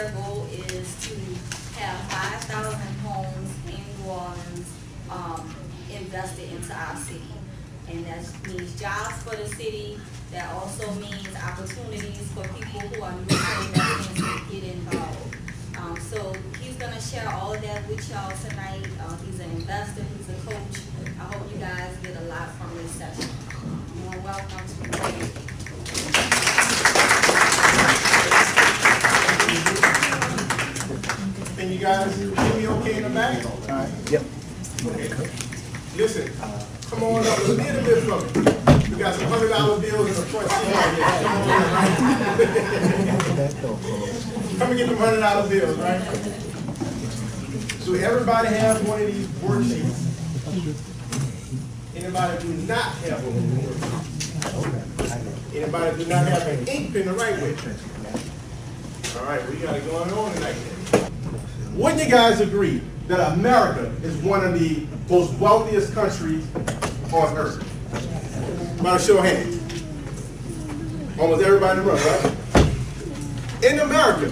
their goal is to have 5,000 homes in New Orleans invested into our city. And that means jobs for the city. That also means opportunities for people who are new to investments to get involved. So he's going to share all of that with y'all tonight. He's an investor, he's a coach. I hope you guys get a lot from this session. Welcome to the meeting. Can you guys hear me okay in the back? All right. Yep. Okay. Listen, come on up a little bit from me. We got some $100 bills in the front seat. Come and get them $100 bills, right? So everybody have one of these worksheets. Anybody do not have one of these worksheets? Anybody do not have an ink pen the right way? All right, we got it going on tonight. Wouldn't you guys agree that America is one of the most wealthiest countries on earth? By a show of hands. Almost everybody in the room, right? In America,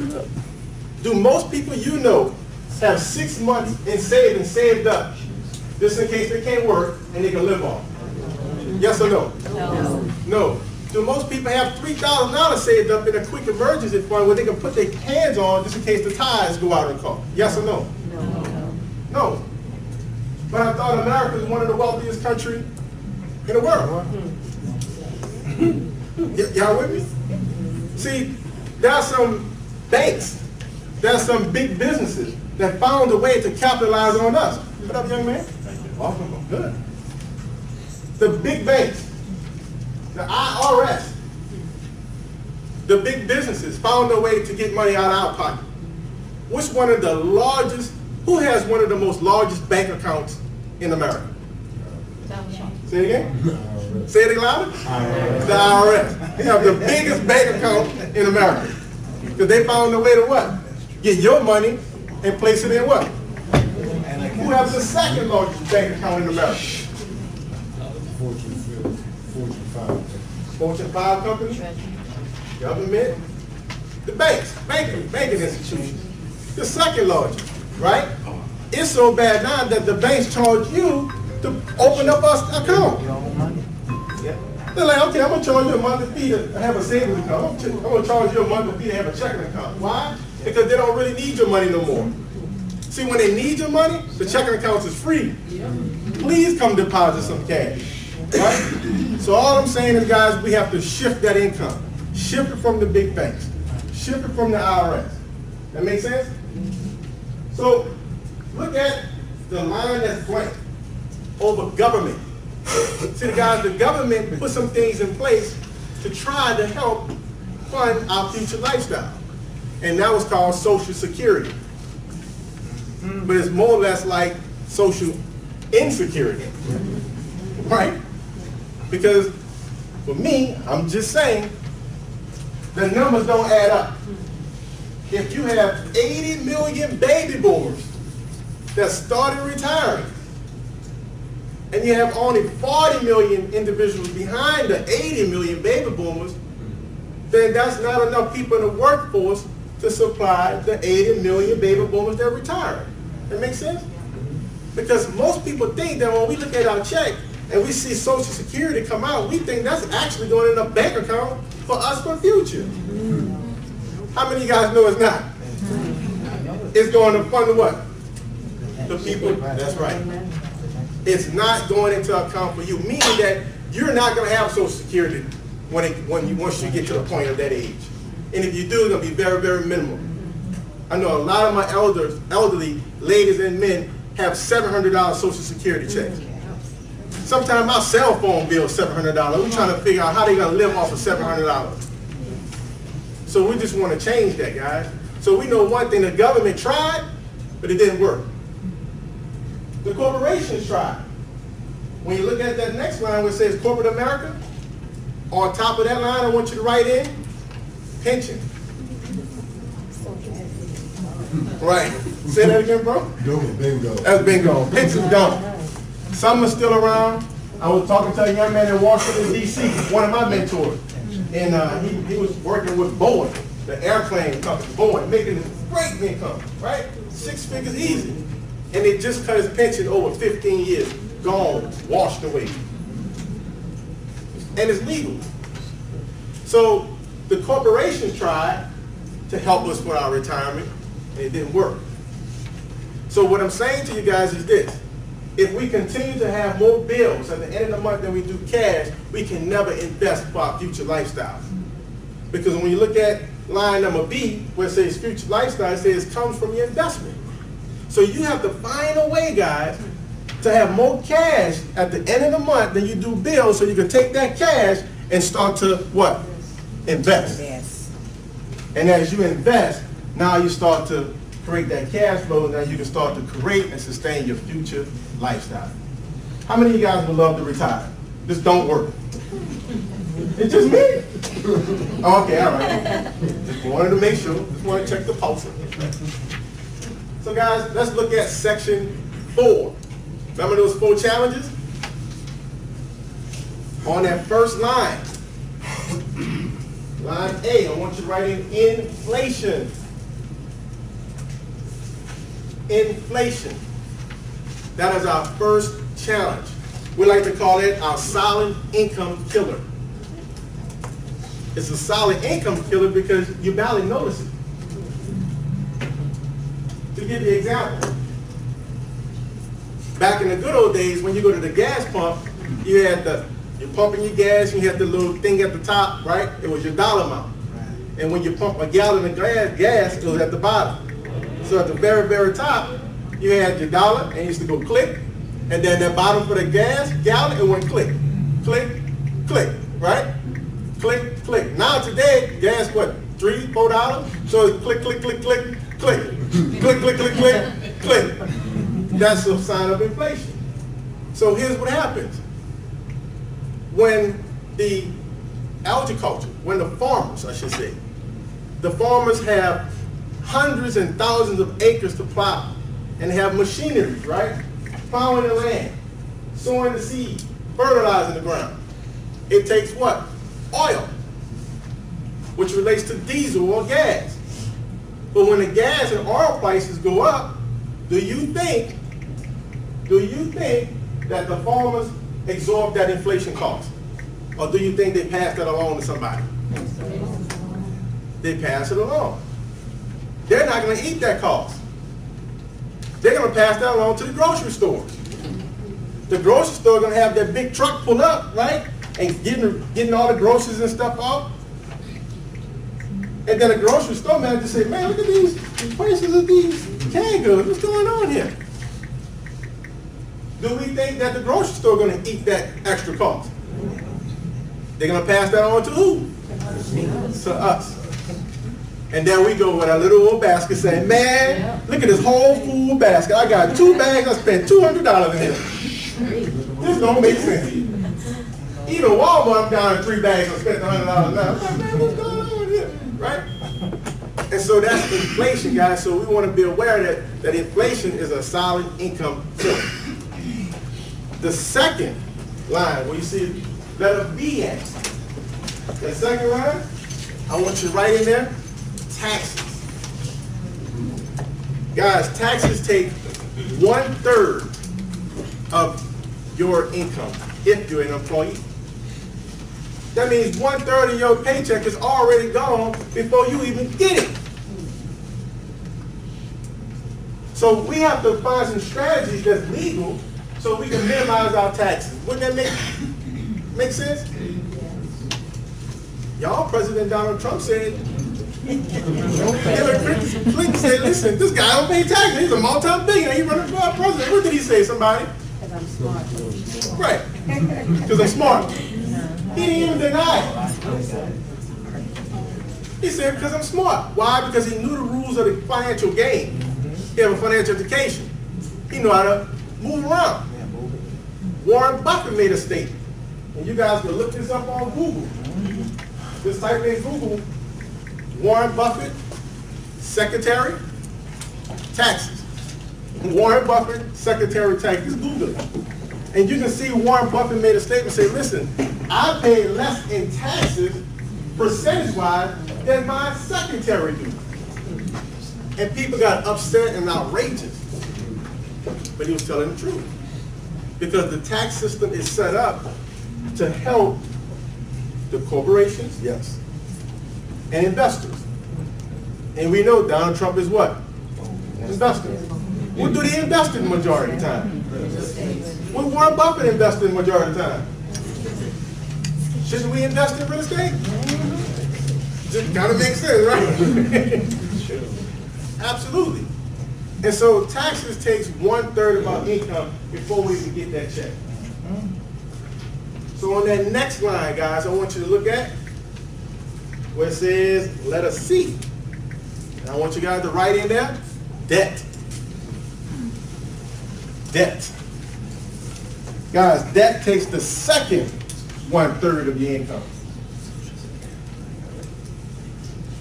do most people you know have 6 months in saved up, just in case they can't work and they can live off? Yes or no? No. No. Do most people have $3,000 saved up in a quick emergency fund where they can put their hands on just in case the tires go out of the car? Yes or no? No. No. But I thought America is one of the wealthiest countries in the world. Y'all with me? See, there are some banks, there are some big businesses that found a way to capitalize on us. What up, young man? Welcome. Good. The big banks, the IRS, the big businesses found a way to get money out of our pocket. Which one of the largest, who has one of the most largest bank accounts in America? Say it again? Say it louder? The IRS. They have the biggest bank account in America. Because they found a way to what? Get your money and place it in what? Who has the second largest bank account in America? Fortune 5 companies? Government? The banks, banking institutions. The second largest, right? It's so bad now that the banks charge you to open up an account. They're like, okay, I'm going to charge you a monthly fee to have a savings account. I'm going to charge you a monthly fee to have a checking account. Why? Because they don't really need your money no more. See, when they need your money, the checking account is free. Please come deposit some cash. Right? So all I'm saying is, guys, we have to shift that income. Shift it from the big banks. Shift it from the IRS. That make sense? So look at the line that's blank over government. See, guys, the government put some things in place to try to help fund our future lifestyle. And that was called Social Security. But it's more or less like social insecurity. Right? Because for me, I'm just saying, the numbers don't add up. If you have 80 million baby boomers that started retiring, and you have only 40 million individuals behind the 80 million baby boomers, then that's not enough people in the workforce to supply the 80 million baby boomers that retire. That makes sense? Because most people think that when we look at our check and we see Social Security come out, we think that's actually going in a bank account for us for the future. How many of you guys know it's not? It's going to fund what? The people. That's right. It's not going into account for you, meaning that you're not going to have Social Security once you get to the point of that age. And if you do, it's going to be very, very minimal. I know a lot of my elderly ladies and men have $700 Social Security checks. Sometimes my cell phone bill is $700. We're trying to figure out how they're going to live off of $700. So we just want to change that, guys. So we know one thing, the government tried, but it didn't work. The corporations tried. When you look at that next line where it says corporate America, on top of that line, I want you to write in pension. Right. Say that again, bro? Bingo. That's bingo. Pension's gone. Some are still around. I was talking to a young man in Washington, D.C., one of my mentors. And he was working with Boeing. the airplane company, Boeing, making great income, right? 6 figures easy. And they just cut his pension over 15 years, gone, washed away. And it's legal. So the corporation tried to help us with our retirement, and it didn't work. So what I'm saying to you guys is this: if we continue to have more bills at the end of the month than we do cash, we can never invest for our future lifestyle. Because when you look at line number B, where it says future lifestyle, it says it comes from your investment. So you have to find a way, guys, to have more cash at the end of the month than you do bills, so you can take that cash and start to what? Invest. Yes. And as you invest, now you start to create that cash flow, and now you can start to create and sustain your future lifestyle. How many of you guys would love to retire? This don't work. It's just me. Okay, all right. Just wanted to make sure. Just want to check the pulse. So guys, let's look at section 4. Remember those 4 challenges? On that first line, line A, I want you to write in inflation. Inflation. That is our first challenge. We like to call it our solid income killer. It's a solid income killer because you barely notice it. To give you an example, back in the good old days, when you go to the gas pump, you're pumping your gas, you had the little thing at the top, right? It was your dollar amount. And when you pump a gallon of gas, it was at the bottom. So at the very, very top, you had your dollar, and it used to go click, and then that bottom for the gas gallon, it went click, click, click, right? Click, click. Now today, gas what? $3, $4? So it's click, click, click, click, click, click, click, click, click, click. That's a sign of inflation. So here's what happens. When the agriculture, when the farmers, I should say, the farmers have hundreds and thousands of acres to plow, and have machinery, right? Plowing the land, sowing the seed, fertilizing the ground. It takes what? Oil, which relates to diesel or gas. But when the gas and oil prices go up, do you think that the farmers absorb that inflation cost? Or do you think they pass that along to somebody? They pass it along. They're not going to eat that cost. They're going to pass that along to the grocery store. The grocery store is going to have that big truck pull up, right? And getting all the groceries and stuff off. And then the grocery store manager say, man, look at these prices of these canned goods. What's going on here? Do we think that the grocery store is going to eat that extra cost? They're going to pass that on to who? To us. And there we go with our little old basket saying, man, look at this whole food basket. I got 2 bags, I spent $200 in here. This don't make sense. Even Walmart, I'm down to 3 bags, I spent $100 now. I'm like, man, what's going on here? Right? And so that's inflation, guys. So we want to be aware that inflation is a solid income killer. The second line, where you see letter B at, the second line, I want you to write in there, taxes. Guys, taxes take 1/3 of your income if you're an employee. That means 1/3 of your paycheck is already gone before you even get it. So we have to find some strategies that's legal so we can minimize our taxes. Wouldn't that make sense? Y'all, President Donald Trump said, Hillary Clinton said, listen, this guy don't pay taxes. He's a multi-billionaire. He running for president. What did he say, somebody? Because I'm smart. Right. Because I'm smart. He didn't even deny it. He said, because I'm smart. Why? Because he knew the rules of the financial game. He have a financial education. He knew how to move around. Warren Buffett made a statement. And you guys can look this up on Google. Just type in Google, Warren Buffett, secretary, taxes. Warren Buffett, secretary of taxes. Just Google it. And you can see Warren Buffett made a statement, say, listen, I pay less in taxes percentage-wise, than my secretary do. And people got upset and outrageous. But he was telling the truth. Because the tax system is set up to help the corporations, yes, and investors. And we know Donald Trump is what? Investors. What do they invest in the majority of the time? What Warren Buffett invests in the majority of the time? Shouldn't we invest in real estate? Just kind of makes sense, right? Absolutely. And so taxes takes 1/3 of our income before we even get that check. So on that next line, guys, I want you to look at where it says letter C. And I want you guys to write in there, debt. Debt. Guys, debt takes the second 1/3 of your income.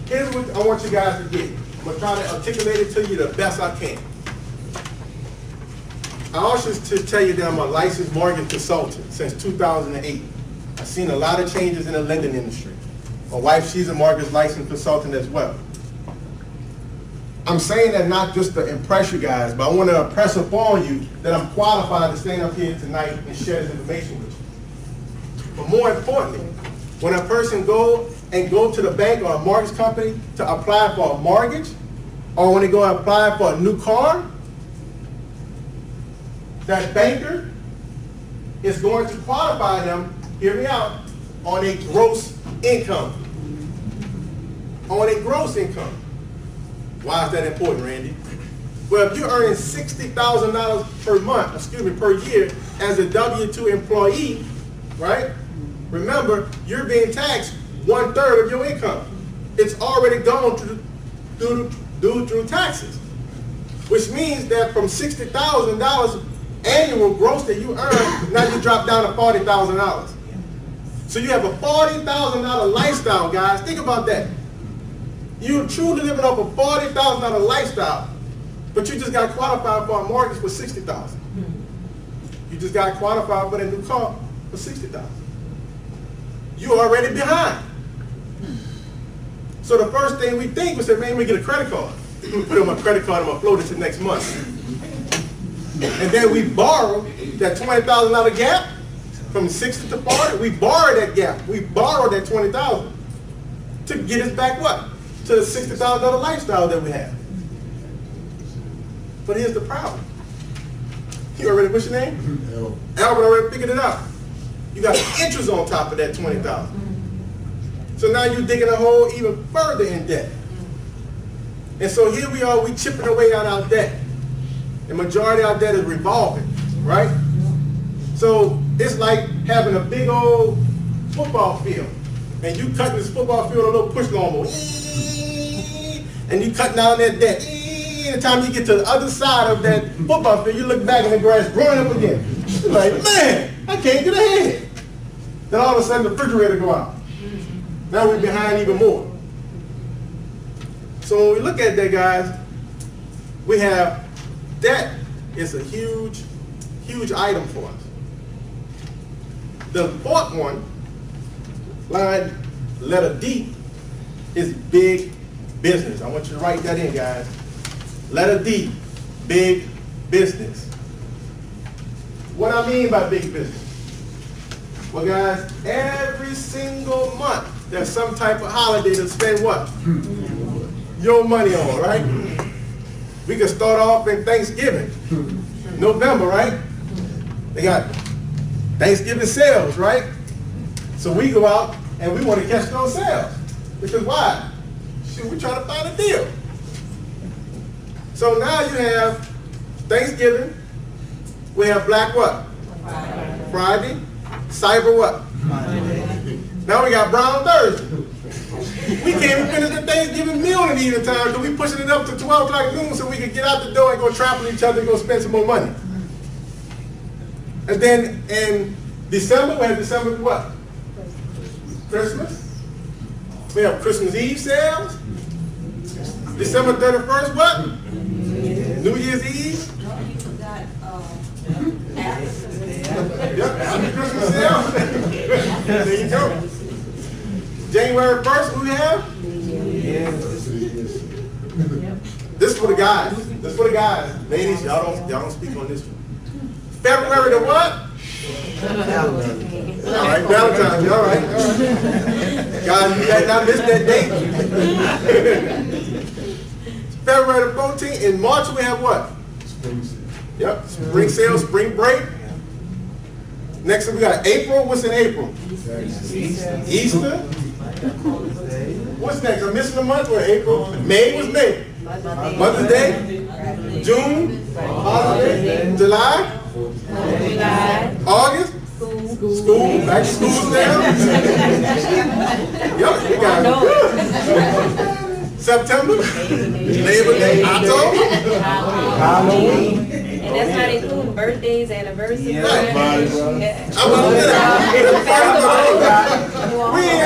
Here's what I want you guys to get. I'm going to try to articulate it to you the best I can. I also to tell you that I'm a licensed mortgage consultant since 2008. I've seen a lot of changes in the lending industry. My wife, she's a mortgage licensed consultant as well. I'm saying that not just to impress you guys, but I want to impress upon you that I'm qualified to stand up here tonight and share this information with you. But more importantly, when a person go to the bank or a mortgage company to apply for a mortgage, or when they go apply for a new car, that banker is going to qualify them, hear me out, on a gross income. On a gross income. Why is that important, Randy? Well, if you're earning $60,000 per year as a W-2 employee, right? Remember, you're being taxed 1/3 of your income. It's already gone through taxes, which means that from $60,000 annual gross that you earn, now you drop down to $40,000. So you have a $40,000 lifestyle, guys. Think about that. You're truly living off a $40,000 lifestyle, but you just got qualified for a mortgage for $60,000. You just got qualified for a new car for $60,000. You're already behind. So the first thing we think was that, man, we get a credit card. We put it on my credit card, I'm gonna float it to next month. And then we borrow that $20,000 gap from 60 to 40. We borrow that gap. We borrow that $20,000 to get us back what? To the $60,000 lifestyle that we have. But here's the problem. You already, what's your name? Albert already figured it out. You got interest on top of that $20,000. So now you're digging a hole even further in debt. And so here we are, we chipping away at our debt. The majority of our debt is revolving, right? So it's like having a big old football field. And you cutting this football field with a little push lawnmower. And you cutting down that debt. And the time you get to the other side of that football field, you look back in the grass growing up again. You're like, man, I can't get ahead. Then all of a sudden the refrigerator go out. Now we're behind even more. So when we look at that, guys, we have debt is a huge, huge item for us. The fourth one, line letter D, is big business. I want you to write that in, guys. Letter D, big business. What I mean by big business? Well, guys, every single month, there's some type of holiday to spend what? Your money on, right? We can start off in Thanksgiving, November, right? They got Thanksgiving sales, right? So we go out and we want to catch those sales. Because why? Shoot, we're trying to find a deal. So now you have Thanksgiving, we have Black what? Friday. Cyber what? Now we got Brown Thursday. We can't even finish the Thanksgiving meal in the evening time because we pushing it up to 12 o'clock noon so we can get out the door and go trample each other and go spend some more money. And then in December, we have December what? Christmas. We have Christmas Eve sales. December 31st, what? New Year's Eve. Yep, after Christmas sale. There you go. January 1st, who we have? This is for the guys. This is for the guys. Ladies, y'all don't speak on this one. February the what? All right, Valentine's. All right. Guys, you better not miss that date. February the 14th. In March, we have what? Yep, spring sale, spring break. Next, we got April. What's in April? Easter. What's next? I'm missing a month. Or April? May. What's May? Mother's Day. June. July. August. School. Back to school now. Yep, you got it. September. Labor Day. October. Halloween. And that's not including birthdays, anniversaries. We ain't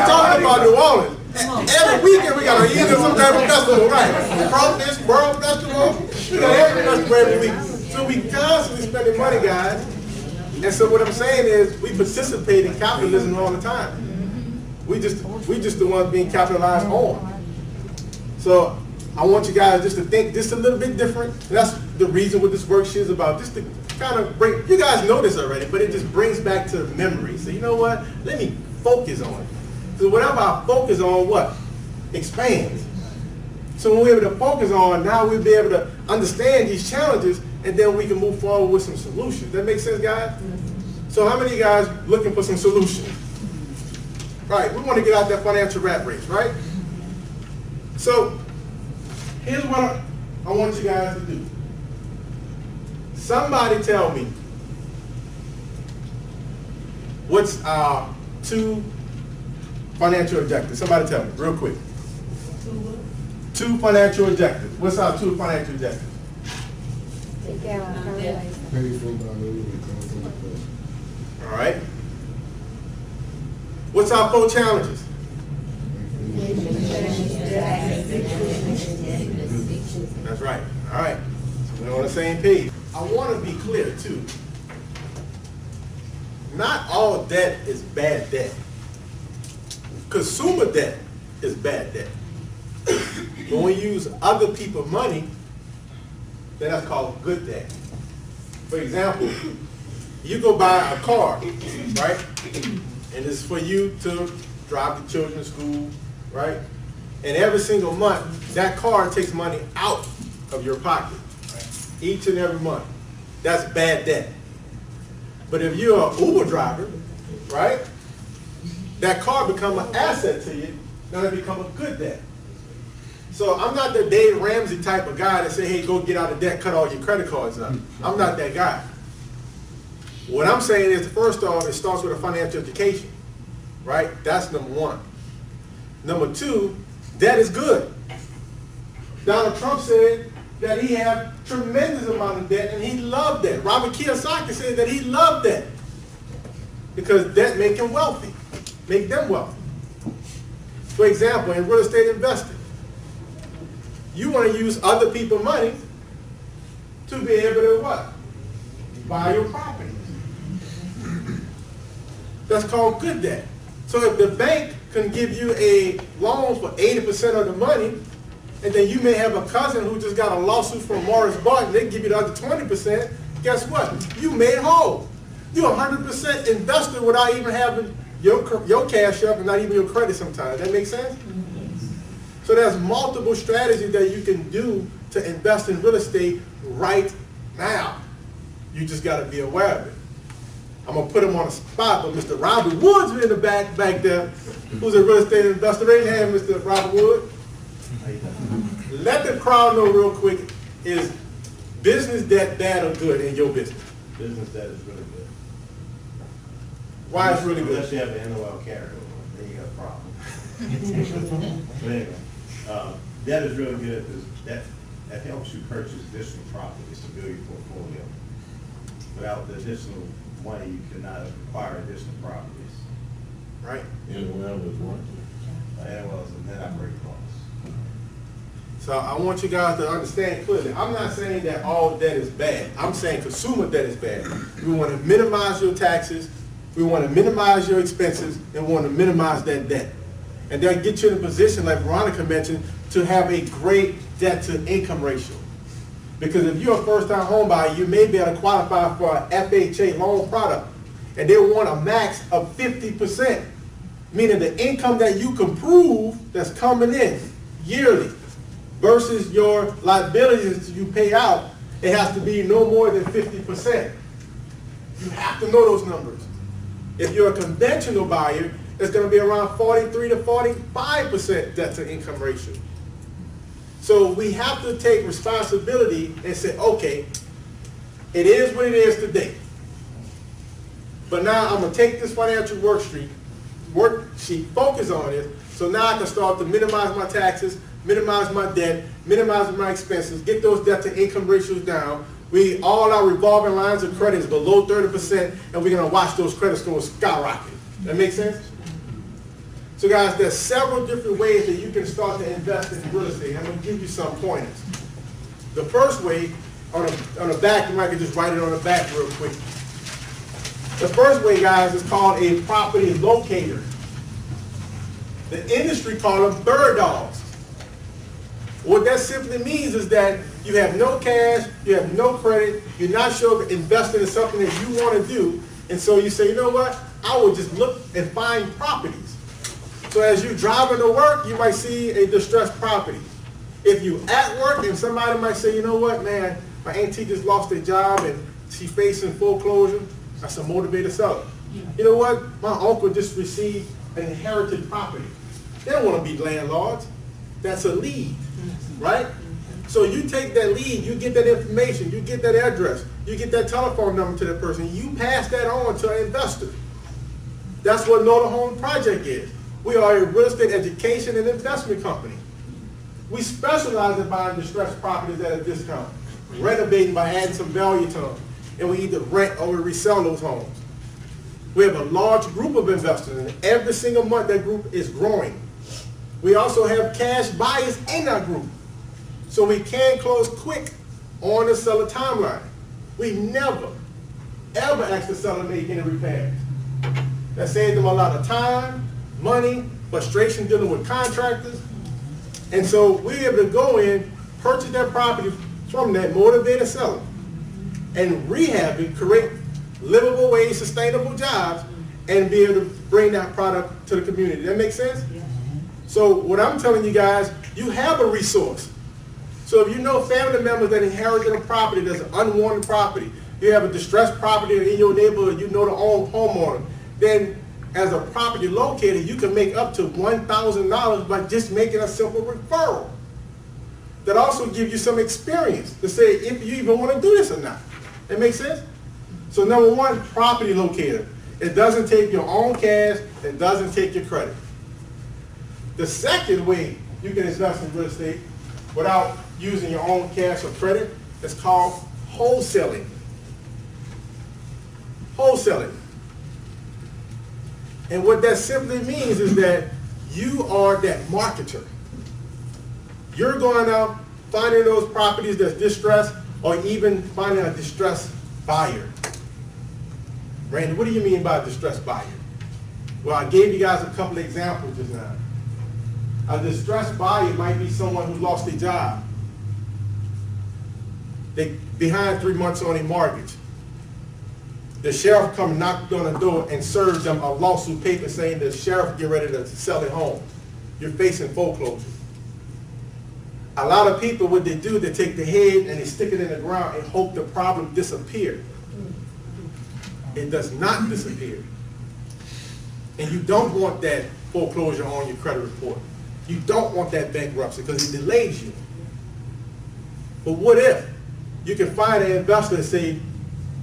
talking about New Orleans. Every weekend we got either some type of festival, right? Crawfish, World Festival. We got every festival every week. So we constantly spending money, guys. And so what I'm saying is we participate in capitalism all the time. We just the ones being capitalized on. So I want you guys just to think just a little bit different. And that's the reason what this worksheet is about. Just to kind of bring, you guys know this already, but it just brings back to memory. So you know what? Let me focus on it. So whatever I focus on, what? Expands. So when we're able to focus on, now we'll be able to understand these challenges, and then we can move forward with some solutions. That makes sense, guys? So how many of you guys looking for some solutions? Right, we want to get out that financial rat race, right? So here's what I want you guys to do. Somebody tell me what's our 2 financial objectives. Somebody tell me real quick. 2 financial objectives. What's our 2 financial objectives? Take care of our lives. All right. What's our 4 challenges? That's right. All right. So we're on the same page. I want to be clear too. Not all debt is bad debt. Consumer debt is bad debt. When we use other people's money, then that's called good debt. For example, you go buy a car, right? And it's for you to drive the children to school, right? And every single month, that car takes money out of your pocket, right? Each and every month. That's bad debt. But if you're an Uber driver, right? That car become an asset to you, now it become a good debt. So I'm not the Dave Ramsey type of guy that say, hey, go get out of debt, cut all your credit cards up. I'm not that guy. What I'm saying is, first off, it starts with a financial education, right? That's number 1. Number 2, debt is good. Donald Trump said that he had tremendous amount of debt and he loved that. Robert Kiyosaki said that he loved that because debt make him wealthy, make them wealthy. For example, in real estate investing, you want to use other people's money to be able to what? Buy your property. That's called good debt. So if the bank can give you a loan for 80% of the money, and then you may have a cousin who just got a lawsuit from Morris Barton, they give you the other 20%, guess what? You made whole. You're 100% investor without even having your cash up and not even your credit sometimes. That make sense? So there's multiple strategies that you can do to invest in real estate right now. You just got to be aware of it. I'm going to put him on the spot, but Mr. Robert Woods in the back there, who's a real estate investor. Raise your hand, Mr. Robert Wood. Let the crowd know real quick, is business debt bad or good in your business? Business debt is really good. Why it's really good? Unless you have an NOL carryover, then you got a problem. But anyway, debt is really good because that helps you purchase additional properties to build your portfolio. Without the additional money, you cannot acquire additional properties. Right. NOL is what? NOL is a net operating loss. So I want you guys to understand clearly. I'm not saying that all debt is bad. I'm saying consumer debt is bad. We want to minimize your taxes. We want to minimize your expenses, and we want to minimize that debt. And they'll get you in a position, like Veronica mentioned, to have a great debt to income ratio. Because if you're a first-time home buyer, you may be able to qualify for an FHA loan product. And they want a max of 50%, meaning the income that you can prove that's coming in yearly versus your liabilities that you pay out, it has to be no more than 50%. You have to know those numbers. If you're a conventional buyer, it's going to be around 43 to 45% debt to income ratio. So we have to take responsibility and say, okay, it is what it is today. But now I'm going to take this financial worksheet, focus on it, so now I can start to minimize my taxes, minimize my debt, minimize my expenses, get those debt to income ratios down. All our revolving lines of credit is below 30%, and we're going to watch those credit scores skyrocket. That make sense? So guys, there's several different ways that you can start to invest in real estate. I'm going to give you some pointers. The first way, on the back, you might just write it on the back real quick. The first way, guys, is called a property locator. The industry calls them bird dogs. What that simply means is that you have no cash, you have no credit, you're not sure if investing in something that you want to do, and so you say, you know what, I will just look and find properties. So as you're driving to work, you might see a distressed property. If you at work and somebody might say, you know what, man, my auntie just lost their job and she's facing foreclosure, that's a motivated seller. You know what, my uncle just received an inherited property. They don't want to be landlords. That's a lead, right? So you take that lead, you get that information, you get that address, you get that telephone number to that person, you pass that on to an investor. That's what Know the Home Project is. We are a real estate education and investment company. We specialize in buying distressed properties at a discount, renovating by adding some value to them, and we either rent or we resell those homes. We have a large group of investors, and every single month that group is growing. We also have cash buyers in our group, so we can close quick on the seller timeline. We never, ever ask the seller to make any repairs. That saves them a lot of time, money, frustration dealing with contractors. And so we're able to go in, purchase that property from that motivated seller, and rehab it, create livable ways, sustainable jobs, and be able to bring that product to the community. That make sense? Yeah. So what I'm telling you guys, you have a resource. So if you know family members that inherited a property that's an unwanted property, you have a distressed property in your neighborhood, you know the homeowner, then as a property locator, you can make up to $1,000 by just making a simple referral. That also gives you some experience to say if you even want to do this or not. That makes sense? So number one, property locator. It doesn't take your own cash, it doesn't take your credit. The second way you can invest in real estate without using your own cash or credit is called wholesaling. Wholesaling. And what that simply means is that you are that marketer. You're going out, finding those properties that's distressed, or even finding a distressed buyer. Randy, what do you mean by a distressed buyer? Well, I gave you guys a couple of examples just now. A distressed buyer might be someone who lost their job. They're behind 3 months on a mortgage. The sheriff come knocked on the door and served them a lawsuit paper saying the sheriff get ready to sell their home. You're facing foreclosure. A lot of people, what they do, they take the head and they stick it in the ground and hope the problem disappears. It does not disappear. And you don't want that foreclosure on your credit report. You don't want that bankruptcy because it delays you. But what if you can find an investor and say,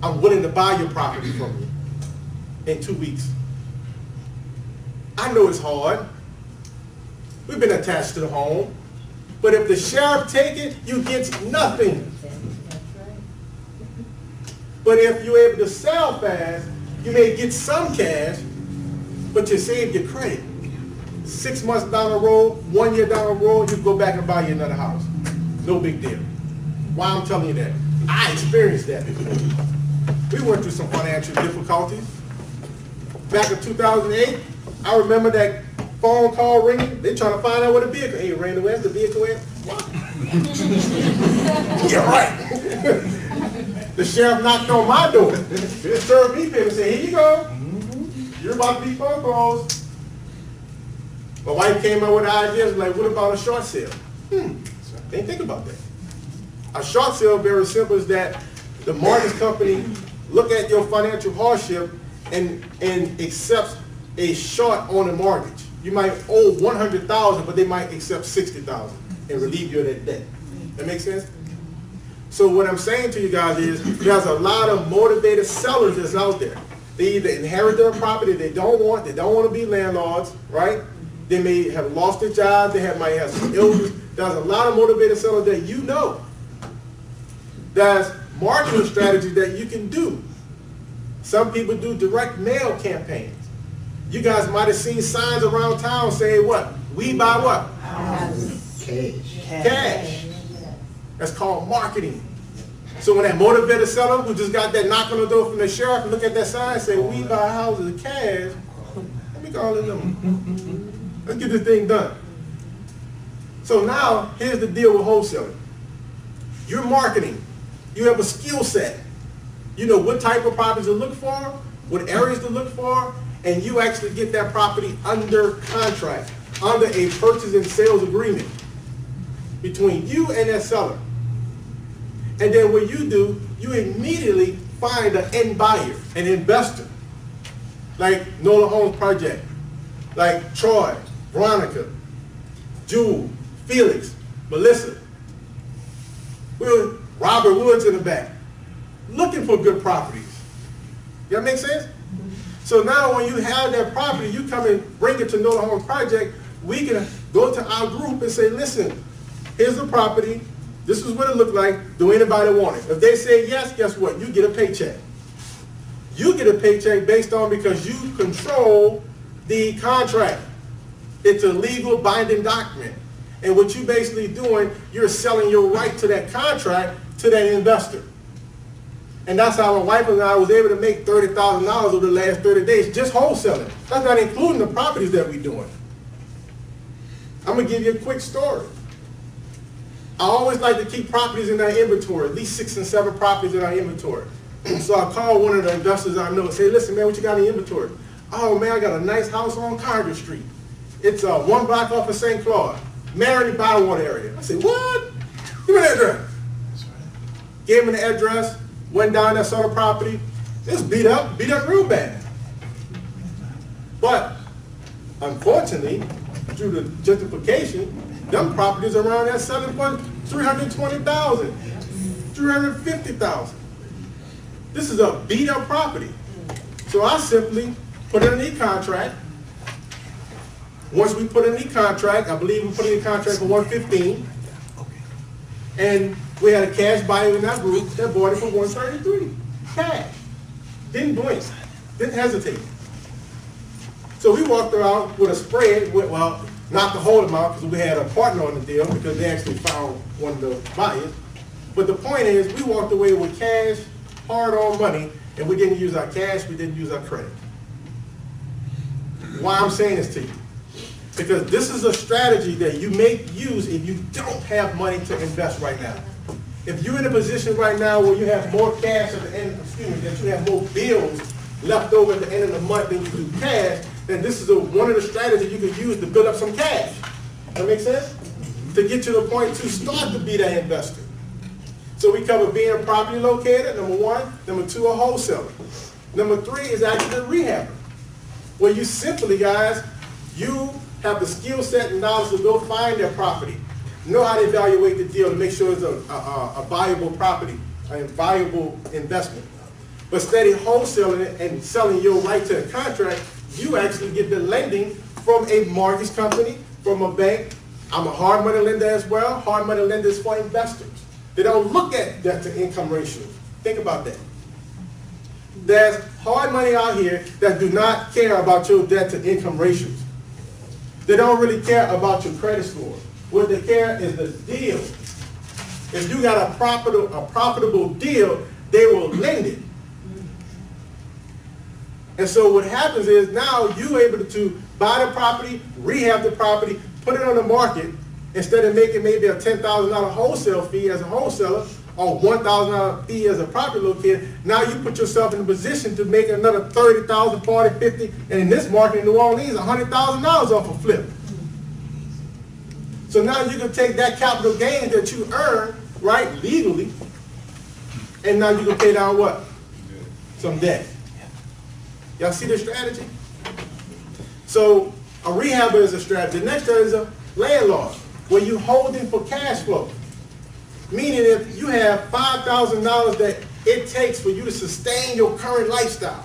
I'm willing to buy your property from you in 2 weeks. I know it's hard. We've been attached to the home. But if the sheriff take it, you get nothing. But if you're able to sell fast, you may get some cash, but you save your credit. 6 months down the road, 1 year down the road, you go back and buy you another house. No big deal. Why I'm telling you that? I experienced that before. We went through some financial difficulties. Back in 2008, I remember that phone call ringing, they trying to find out where the vehicle, hey, Randy, where's the vehicle at? What? Yeah, right. The sheriff knocked on my door. They served me paper and said, here you go. You're about to be phone calls. My wife came out with the ideas like, what about a short sale? Didn't think about that. A short sale, very simple, is that the mortgage company look at your financial hardship and accepts a short on the mortgage. You might owe $100,000, but they might accept $60,000 and relieve you of that debt. That makes sense? So what I'm saying to you guys is there's a lot of motivated sellers that's out there. They either inherit their property they don't want to be landlords, right? They may have lost their job, might have some illness. There's a lot of motivated sellers that you know. There's marketing strategies that you can do. Some people do direct mail campaigns. You guys might have seen signs around town saying what? We buy what? Cash. That's called marketing. So when that motivated seller who just got that knock on the door from the sheriff and look at that sign and say, we buy houses cash, let me call it them. Let's get this thing done. So now, here's the deal with wholesaling. You're marketing. You have a skill set. You know what type of properties to look for, what areas to look for, and you actually get that property under contract, under a purchase and sales agreement between you and that seller. And then what you do, you immediately find an end buyer, an investor, like Nola Homes Project, like Troy, Veronica, Jewel, Felix, Melissa, Robert Woods in the back, looking for good properties. That make sense? So now when you have that property, you come and bring it to Nola Homes Project, we can go to our group and say, listen, here's the property, this is what it looked like, do anybody want it? If they say yes, guess what? You get a paycheck. You get a paycheck based on because you control the contract. It's a legal binding document. And what you basically doing, you're selling your right to that contract to that investor. And that's how my wife and I was able to make $30,000 over the last 30 days just wholesaling. That's not including the properties that we're doing. I'm going to give you a quick story. I always like to keep properties in our inventory, at least 6 and 7 properties in our inventory. So I called one of the investors I know and say, listen, man, what you got in the inventory? Oh, man, I got a nice house on Congress Street. It's 1 block off of St. Claude, Marion Bywater area. I said, what? Give me the address. Gave him the address, went down there, saw the property. It's beat up real bad. But unfortunately, due to gentrification, them properties around there selling for $320,000, $350,000. This is a beat up property. So I simply put it in the contract. Once we put it in the contract, I believe we put it in the contract for $115. And we had a cash buyer in that group that bought it for $133. Cash. Didn't blink. Didn't hesitate. So we walked around with a spread, well, not the whole amount because we had a partner on the deal because they actually found one of the buyers. But the point is, we walked away with cash, hard-earned money, and we didn't use our cash, we didn't use our credit. Why I'm saying this to you? Because this is a strategy that you may use if you don't have money to invest right now. If you're in a position right now where you have more cash at the end, that you have more bills left over at the end of the month than you do cash, then this is one of the strategies you could use to build up some cash. That make sense? To get to the point to start to be that investor. So we cover being a property locator, number 1. Number 2, a wholesaler. Number 3 is actually a rehabber. Where you simply, guys, you have the skill set and knowledge to go find their property. Know how to evaluate the deal to make sure it's a viable property, a viable investment. But steady wholesaling it and selling your right to a contract, you actually get the lending from a mortgage company, from a bank. I'm a hard money lender as well. Hard money lenders for investors. They don't look at debt to income ratio. Think about that. There's hard money out here that do not care about your debt to income ratios. They don't really care about your credit score. What they care is the deal. If you got a profitable deal, they will lend it. And so what happens is now you're able to buy the property, rehab the property, put it on the market, instead of making maybe a $10,000 wholesale fee as a wholesaler, or $1,000 fee as a property locator. Now you put yourself in a position to make another $30,000, $40,000, $50,000, and in this market in New Orleans, $100,000 off a flip. So now you can take that capital gain that you earn, right, legally, and now you can pay down what? Some debt. Y'all see the strategy? So a rehabber is a strategy. The next strategy is a landlord, where you holding for cash flow. Meaning if you have $5,000 that it takes for you to sustain your current lifestyle,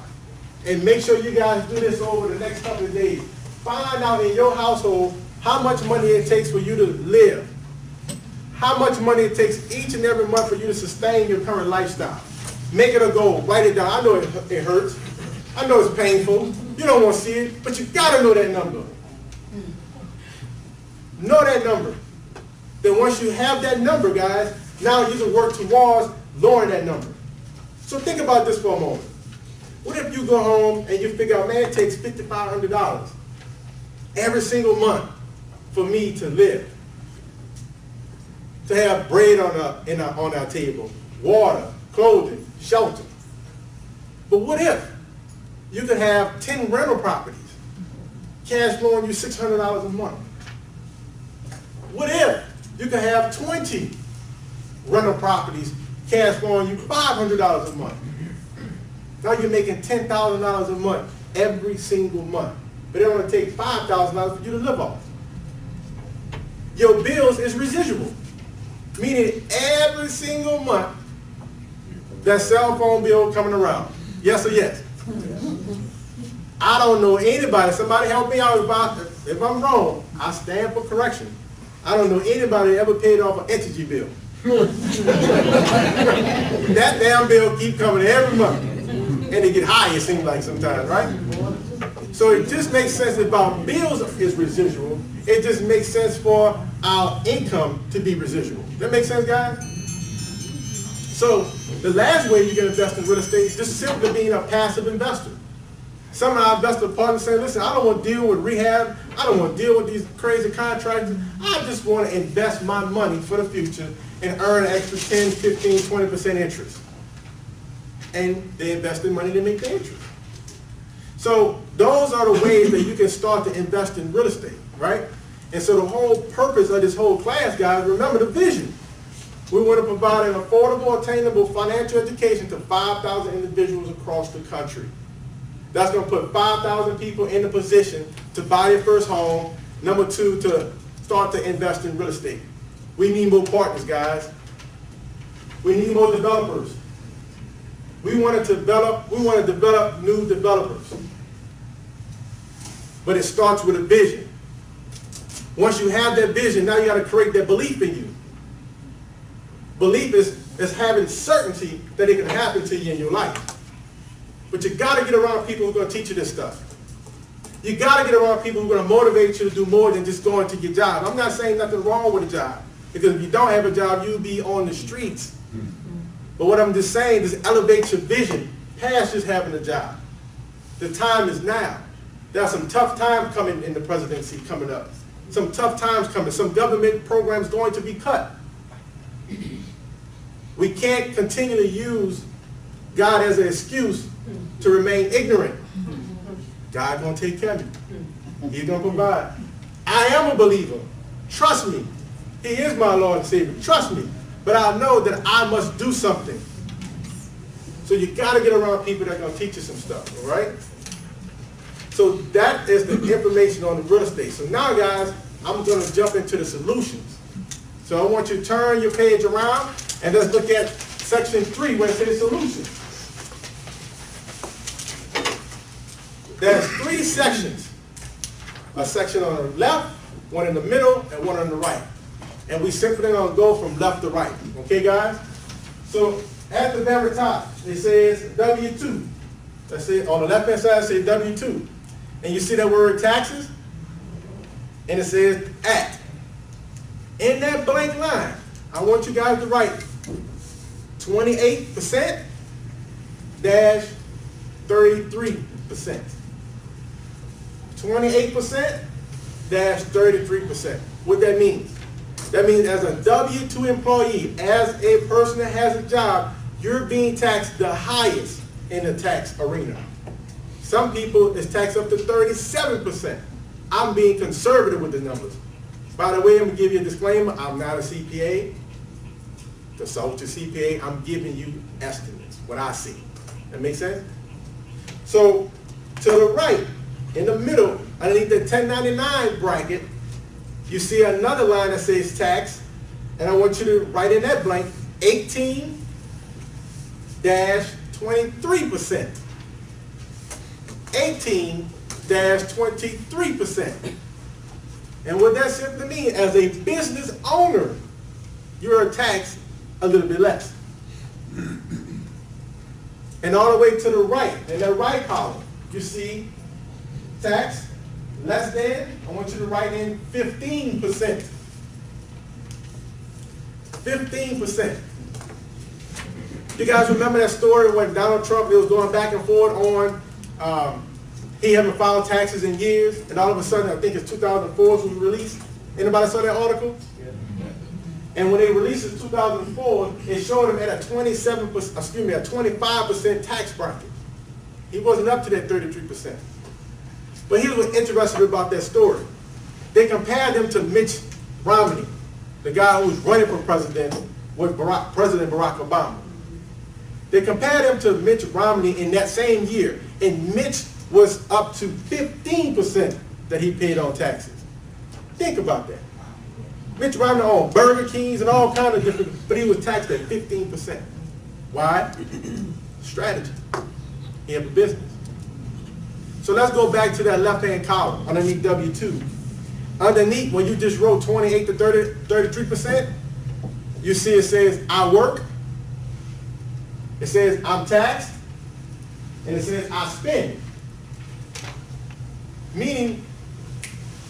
and make sure you guys do this over the next couple of days. Find out in your household how much money it takes for you to live. How much money it takes each and every month for you to sustain your current lifestyle. Make it a goal, write it down. I know it hurts. I know it's painful. You don't want to see it, but you gotta know that number. Know that number. Then once you have that number, guys, now you can work towards lowering that number. So think about this for a moment. What if you go home and you figure out, man, it takes $5,500 every single month for me to live, to have bread on our table, water, clothing, shelter. But what if you could have 10 rental properties, cash flowing you $600 a month? What if you could have 20 rental properties, cash flowing you $500 a month? Now you're making $10,000 a month every single month. But it only takes $5,000 for you to live off. Your bills is residual. Meaning every single month, that cell phone bill coming around. Yes or yes? I don't know anybody, somebody help me out about this. If I'm wrong, I stand for correction. I don't know anybody that ever paid off an energy bill. That damn bill keep coming every month. And they get high, it seems like sometimes, right? So it just makes sense about bills is residual. It just makes sense for our income to be residual. That make sense, guys? So the last way you can invest in real estate is just simply being a passive investor. Some of our investor partners say, listen, I don't want to deal with rehab. I don't want to deal with these crazy contractors. I just want to invest my money for the future and earn an extra 10, 15, 20% interest. And they invest their money to make the interest. So those are the ways that you can start to invest in real estate, right? And so the whole purpose of this whole class, guys, remember the vision. We want to provide an affordable, attainable financial education to 5,000 individuals across the country. That's going to put 5,000 people in a position to buy their first home. Number two, to start to invest in real estate. We need more partners, guys. We need more developers. We want to develop new developers. But it starts with a vision. Once you have that vision, now you got to create that belief in you. Belief is having certainty that it can happen to you in your life. But you got to get around people who are going to teach you this stuff. You got to get around people who are going to motivate you to do more than just going to your job. I'm not saying nothing wrong with a job, because if you don't have a job, you'll be on the streets. But what I'm just saying is elevate your vision past just having a job. The time is now. There are some tough times coming in the presidency coming up. Some tough times coming. Some government programs going to be cut. We can't continue to use God as an excuse to remain ignorant. God's going to take care of you. He's going to provide. I am a believer. Trust me. He is my Lord and Savior. Trust me. But I know that I must do something. So you got to get around people that are going to teach you some stuff, all right? So that is the information on the real estate. So now, guys, I'm going to jump into the solutions. So I want you to turn your page around and let's look at section 3 where it says solutions. There's 3 sections. A section on the left, one in the middle, and one on the right. And we simply going to go from left to right. Okay, guys? So at the very top, it says W-2. That's it. On the left-hand side, it says W-2. And you see that word taxes? And it says at. In that blank line, I want you guys to write 28% dash 33%. 28%-33%. What that means? That means as a W-2 employee, as a person that has a job, you're being taxed the highest in the tax arena. Some people, it's taxed up to 37%. I'm being conservative with the numbers. By the way, I'm gonna give you a disclaimer, I'm not a CPA. Consult your CPA, I'm giving you estimates, what I see. That make sense? So, to the right, in the middle, underneath the 1099 bracket, you see another line that says tax, and I want you to write in that blank, 18-23%. 18-23%. And what that simply means, as a business owner, you're taxed a little bit less. And all the way to the right, in that right column, you see tax less than, I want you to write in 15%. 15%. You guys remember that story when Donald Trump was going back and forth on he haven't filed taxes in years, and all of a sudden, I think it's 2004 was released. Anybody saw that article? Yeah. And when they released it in 2004, it showed him at a 25% tax bracket. He wasn't up to that 33%. But here's what's interesting about that story. They compared him to Mitch Romney, the guy who was running for president with President Barack Obama. They compared him to Mitch Romney in that same year, and Mitch was up to 15% that he paid on taxes. Think about that. Mitch Romney owned Burger Kings and all kinds of different, but he was taxed at 15%. Why? Strategy. He had a business. So let's go back to that left-hand column underneath W-2. Underneath, when you just wrote 28 to 33%, you see it says, I work. It says, I'm taxed. And it says, I spend. Meaning,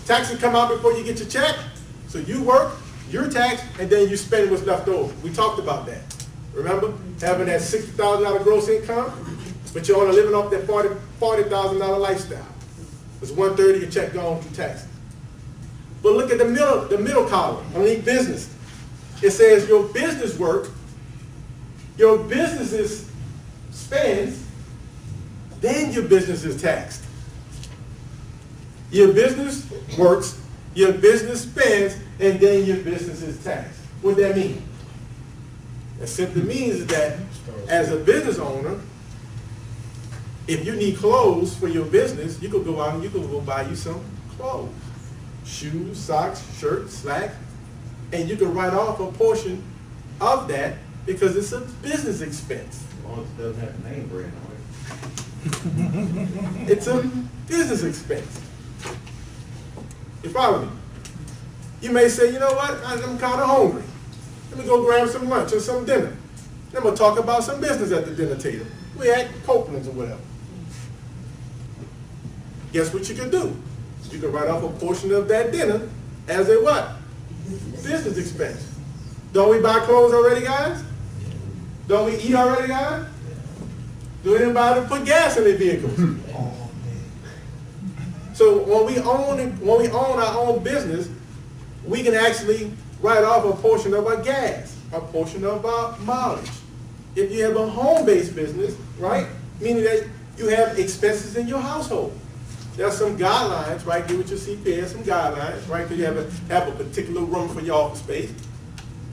taxes come out before you get your check. So you work, you're taxed, and then you spend what's left over. We talked about that. Remember? Having that $60,000 gross income, but you're only living off that $40,000 lifestyle. It's 1/3 of your check going through taxes. But look at the middle column, underneath business. It says your business work, your business spends, then your business is taxed. Your business works, your business spends, and then your business is taxed. What does that mean? It simply means that as a business owner, if you need clothes for your business, you could go out and you could go buy you some clothes. Shoes, socks, shirts, slacks, and you can write off a portion of that because it's a business expense. As long as it doesn't have name brand on it. It's a business expense. You follow me? You may say, you know what, I'm kind of hungry. Let me go grab some lunch or some dinner. Then we'll talk about some business at the dinner table. We had Copeland's or whatever. Guess what you can do? You can write off a portion of that dinner as a what? Business expense. Don't we buy clothes already, guys? Don't we eat already, guys? Do anybody put gas in their vehicles? So when we own our own business, we can actually write off a portion of our gas, a portion of our mileage. If you have a home-based business, right, meaning that you have expenses in your household. There are some guidelines, right? Give it your CPA, some guidelines, right? Because you have a particular room for your office space.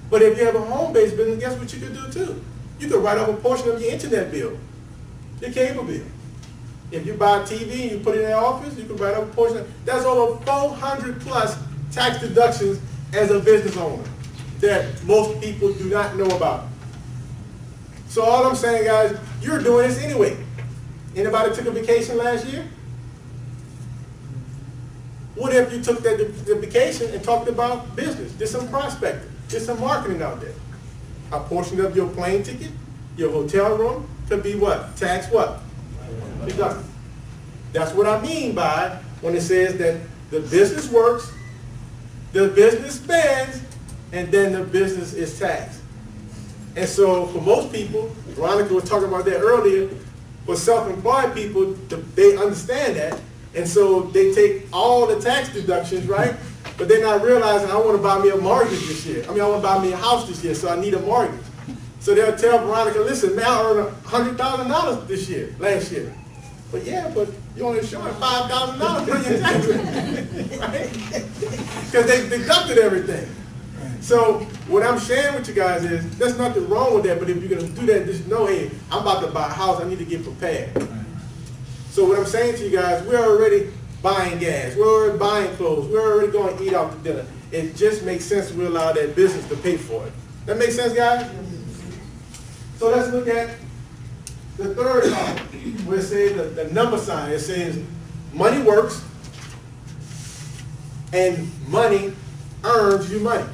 But if you have a home-based business, guess what you can do too? You can write off a portion of your internet bill, your cable bill. If you buy a TV and you put it in the office, you can write off a portion. That's over 400 plus tax deductions as a business owner that most people do not know about. So all I'm saying, guys, you're doing this anyway. Anybody took a vacation last year? What if you took that vacation and talked about business, did some prospecting, did some marketing out there? A portion of your plane ticket, your hotel room could be what? Tax what? Deducted. That's what I mean by when it says that the business works, the business spends, and then the business is taxed. And so for most people, Veronica was talking about that earlier, for self-employed people, they understand that. And so they take all the tax deductions, right? But they're not realizing I want to buy me a mortgage this year. I want to buy me a house this year, so I need a mortgage. So they'll tell Veronica, listen, man, I earned $100,000 this year, last year. But yeah, but you only showing $5,000 for your taxes, right? Because they deducted everything. So what I'm sharing with you guys is, there's nothing wrong with that, but if you're going to do that, just know, hey, I'm about to buy a house, I need to get prepared. So what I'm saying to you guys, we're already buying gas, we're already buying clothes, we're already going to eat out to dinner. It just makes sense we allow that business to pay for it. That makes sense, guys? So let's look at the third column, where it says the number sign. It says money works and money earns you money.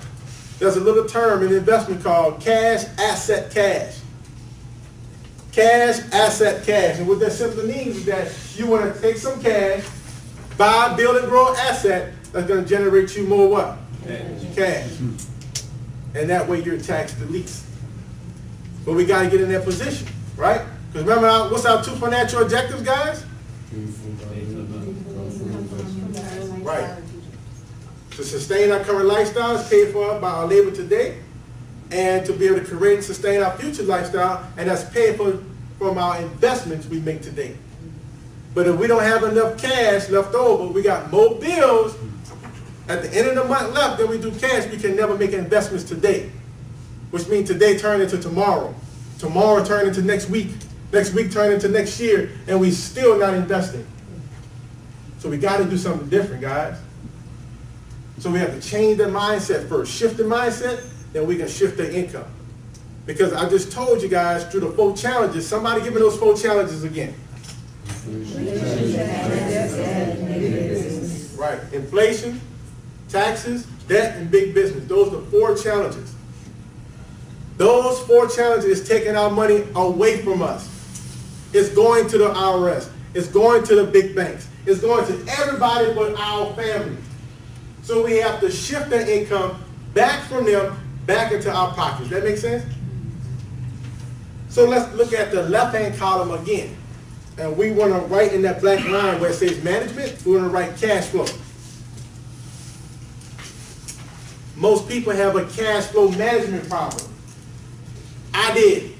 There's a little term in investment called cash, asset, cash. Cash, asset, cash. And what that simply means is that you want to take some cash, buy, build, and grow an asset that's going to generate you more what? Cash. And that way you're taxed the least. But we got to get in that position, right? Because remember, what's our 2 financial objectives, guys? Right. To sustain our current lifestyles, paid for by our labor today, and to be able to create and sustain our future lifestyle, and that's paid for from our investments we make today. But if we don't have enough cash left over, we got more bills at the end of the month left than we do cash, we can never make investments today. Which means today turn into tomorrow. Tomorrow turn into next week. Next week turn into next year, and we still not investing. So we got to do something different, guys. So we have to change the mindset first. Shift the mindset, then we can shift the income. Because I just told you guys through the 4 challenges, somebody give me those 4 challenges again. Right, inflation, taxes, debt, and big business. Those are the 4 challenges. Those 4 challenges is taking our money away from us. It's going to the IRS. It's going to the big banks. It's going to everybody but our family. So we have to shift that income back from them, back into our pockets. That make sense? So let's look at the left-hand column again. And we want to write in that black line where it says management, we want to write cash flow. Most people have a cash flow management problem. I did.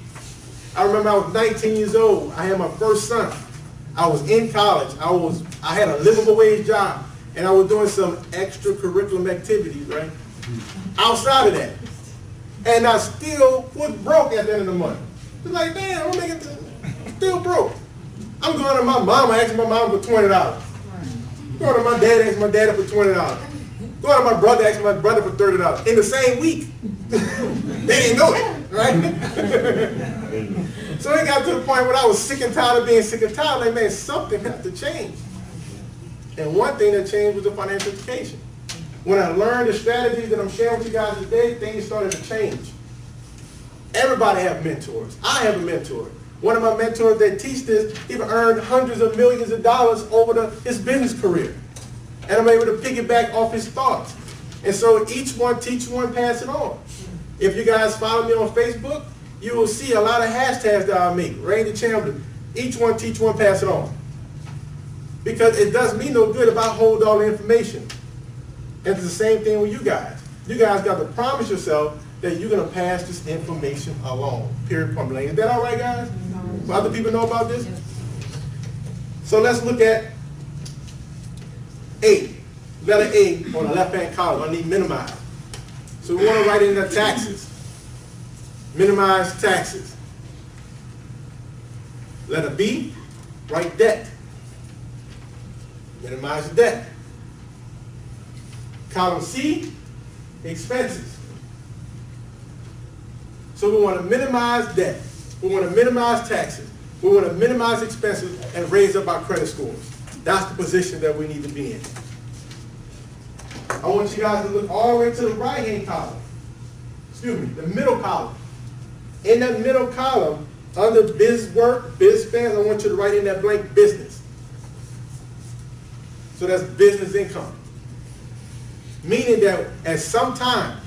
I remember I was 19 years old. I had my first son. I was in college. I had a livable wage job, and I was doing some extracurricular activities, right? Outside of that. And I still was broke at the end of the month. It's like, damn, I'm still broke. I'm going to my mama, asking my mama for $20. Going to my dad, asking my daddy for $20. Going to my brother, asking my brother for $30. In the same week. They didn't know it, right? So it got to the point where I was sick and tired of being sick and tired. Like, man, something had to change. And one thing that changed was the financial education. When I learned the strategies that I'm sharing with you guys today, things started to change. Everybody have mentors. I have a mentor. One of my mentors that teach this, he earned hundreds of millions of dollars over his business career. And I'm able to piggyback off his thoughts. And so each one teach one, pass it on. If you guys follow me on Facebook, you will see a lot of hashtags that I make. Randy Chambliss. Each one teach one, pass it on. Because it does me no good if I hold all the information. And it's the same thing with you guys. You guys got to promise yourself that you're going to pass this information along. Period, point blank. Is that all right, guys? So other people know about this? So let's look at A. Letter A on the left-hand column. I need minimize. So we want to write in the taxes. Minimize taxes. Letter B, write debt. Minimize debt. Column C, expenses. So we want to minimize debt. We want to minimize taxes. We want to minimize expenses and raise up our credit scores. That's the position that we need to be in. I want you guys to look all the way to the right-hand column. Excuse me, the middle column. In that middle column, under biz work, biz spends, I want you to write in that blank business. So that's business income. Meaning that at some time,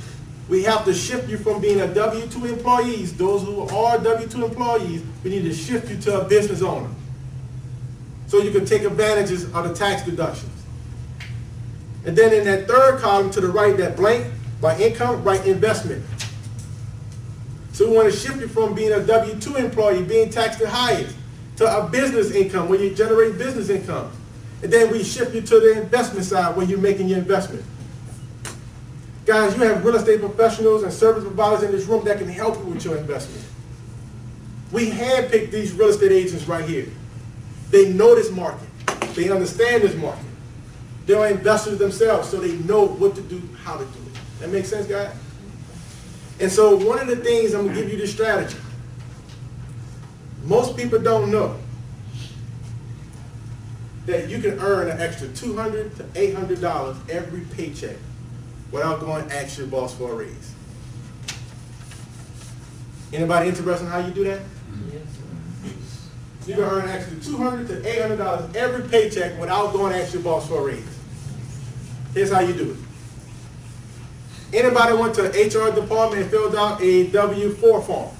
we have to shift you from being a W-2 employees, those who are W-2 employees, we need to shift you to a business owner. so you can take advantages of the tax deductions. And then in that third column to the right, that blank, by income, write investment. So we want to shift you from being a W-2 employee, being taxed the highest, to a business income, where you generate business income. And then we shift you to the investment side, where you're making your investment. Guys, you have real estate professionals and service providers in this room that can help you with your investment. We handpicked these real estate agents right here. They know this market. They understand this market. They're investors themselves, so they know what to do, how to do it. That makes sense, guys? And so one of the things, I'm going to give you this strategy. Most people don't know that you can earn an extra $200 to $800 every paycheck without going to ask your boss for a raise. Anybody interested in how you do that? You can earn an extra $200 to $800 every paycheck without going to ask your boss for a raise. Here's how you do it. Anybody went to the HR department and filled out a W-4 form?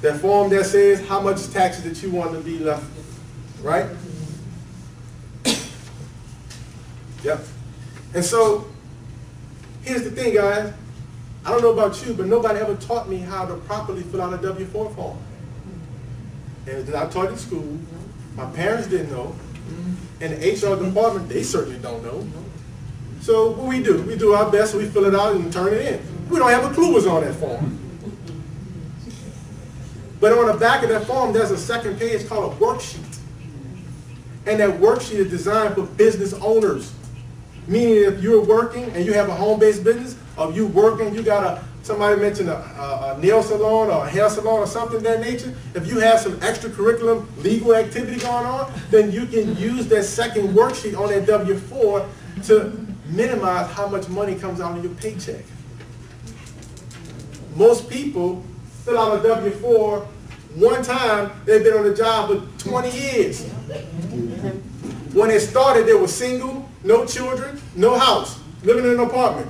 That form that says how much taxes that you want to be left, right? Yep. And so, here's the thing, guys. I don't know about you, but nobody ever taught me how to properly fill out a W-4 form. And I taught in school. My parents didn't know. And the HR department, they certainly don't know. So what we do our best, we fill it out and turn it in. We don't have a clue what's on that form. But on the back of that form, there's a second page called a worksheet. And that worksheet is designed for business owners. Meaning if you're working and you have a home-based business, or you working, you got somebody mentioned a nail salon or a hair salon or something of that nature, if you have some extracurricular legal activity going on, then you can use that second worksheet on that W-4 to minimize how much money comes out of your paycheck. Most people fill out a W-4 one time, they've been on the job for 20 years. When they started, they were single, no children, no house, living in an apartment.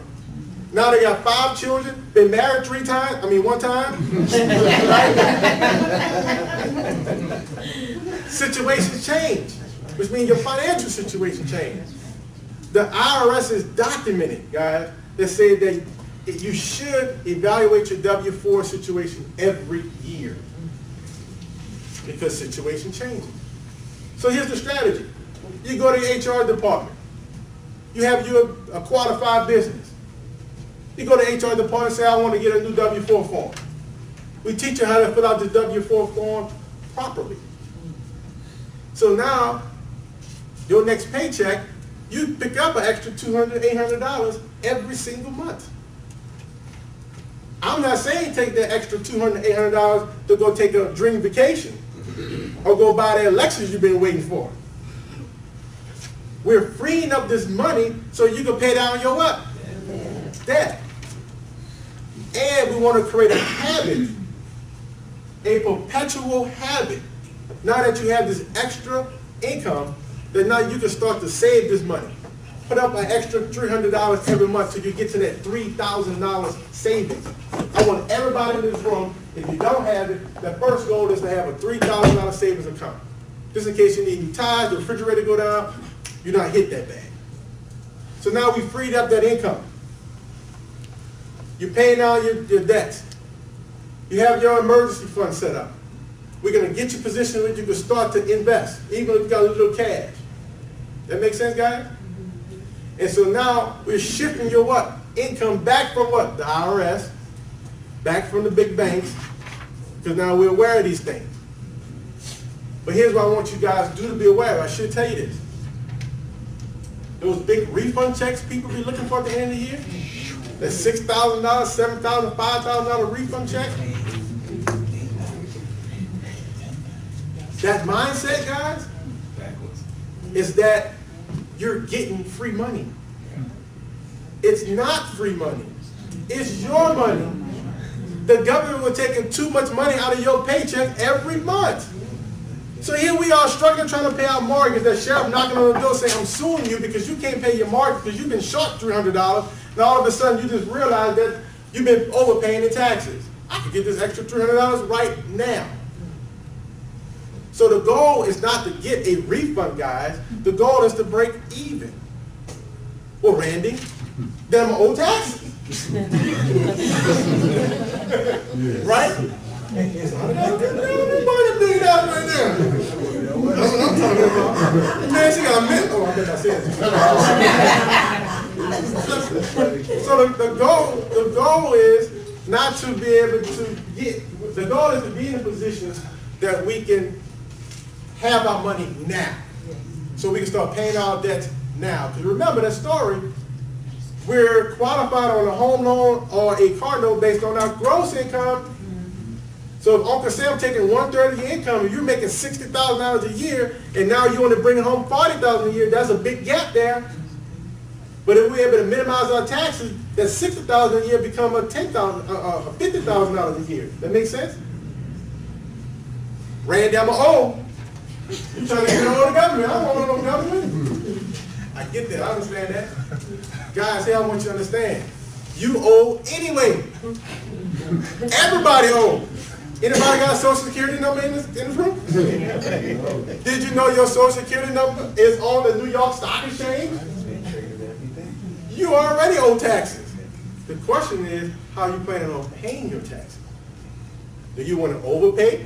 Now they got 5 children, been married one time. Situations change, which means your financial situation changes. The IRS is documented, guys, that say that you should evaluate your W-4 situation every year because situation changes. So here's the strategy. You go to the HR department. You have your qualified business. You go to the HR department and say, I want to get a new W-4 form. We teach you how to fill out the W-4 form properly. So now, your next paycheck, you pick up an extra $200, $800 every single month. I'm not saying take that extra $200, $800 to go take a dream vacation or go buy that Lexus you've been waiting for. We're freeing up this money so you can pay down your what? Debt. And we want to create a habit, a perpetual habit. Now that you have this extra income, then now you can start to save this money. Put up an extra $300 every month so you get to that $3,000 savings. I want everybody in this room, if you don't have it, the first goal is to have a $3,000 savings account. Just in case you need new tires, the refrigerator go down, you're not hit that bad. So now we freed up that income. You're paying down your debts. You have your emergency fund set up. We're going to get you positioned where you can start to invest, even if you got a little cash. That make sense, guys? And so now we're shifting your what? Income back from what? The IRS, back from the big banks, because now we're aware of these things. But here's what I want you guys to do to be aware of. I should tell you this. Those big refund checks people be looking for at the end of the year, that $6,000, $7,000, $5,000 refund check. That mindset, guys, is that you're getting free money. It's not free money. It's your money. The government will take too much money out of your paycheck every month. So here we are struggling trying to pay our mortgage. That sheriff knocking on the door saying, I'm suing you because you can't pay your mortgage because you've been short $300. And all of a sudden you just realize that you've been overpaying in taxes. I could get this extra $300 right now. So the goal is not to get a refund, guys. The goal is to break even. Well, Randy, then I'm old taxes. Right? It's $100 right there. That's what I'm talking about. Man, she got a minute. Oh, I think I said it. So the goal is not to be able to get, the goal is to be in a position that we can have our money now. So we can start paying our debts now. Because remember that story, we're qualified on a home loan or a car note based on our gross income. So if Uncle Sam taking 1/3 of your income and you're making $60,000 a year, and now you want to bring home $40,000 a year, that's a big gap there. But if we're able to minimize our taxes, that $60,000 a year become a $50,000 a year. That makes sense? Randy, I'm old. You trying to get on the government? I don't want no government. I get that. I understand that. Guys, here I want you to understand. You owe anyway. Everybody owe. Anybody got a Social Security number in this room? Did you know your Social Security number is on the New York Stock Exchange? You already owe taxes. The question is, how are you planning on paying your taxes? Do you want to overpay?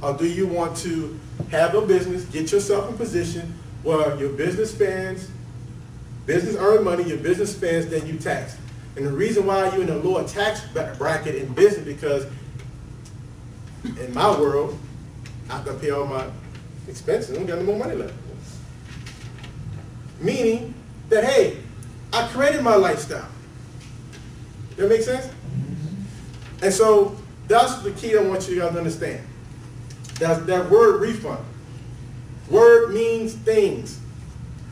Or do you want to have a business, get yourself in position where your business spends, business earn money, your business spends, then you tax. And the reason why you're in a lower tax bracket in business because in my world, after I pay all my expenses, I don't got no more money left. Meaning that, hey, I created my lifestyle. That make sense? And so that's the key I want you guys to understand. That word refund. Word means things.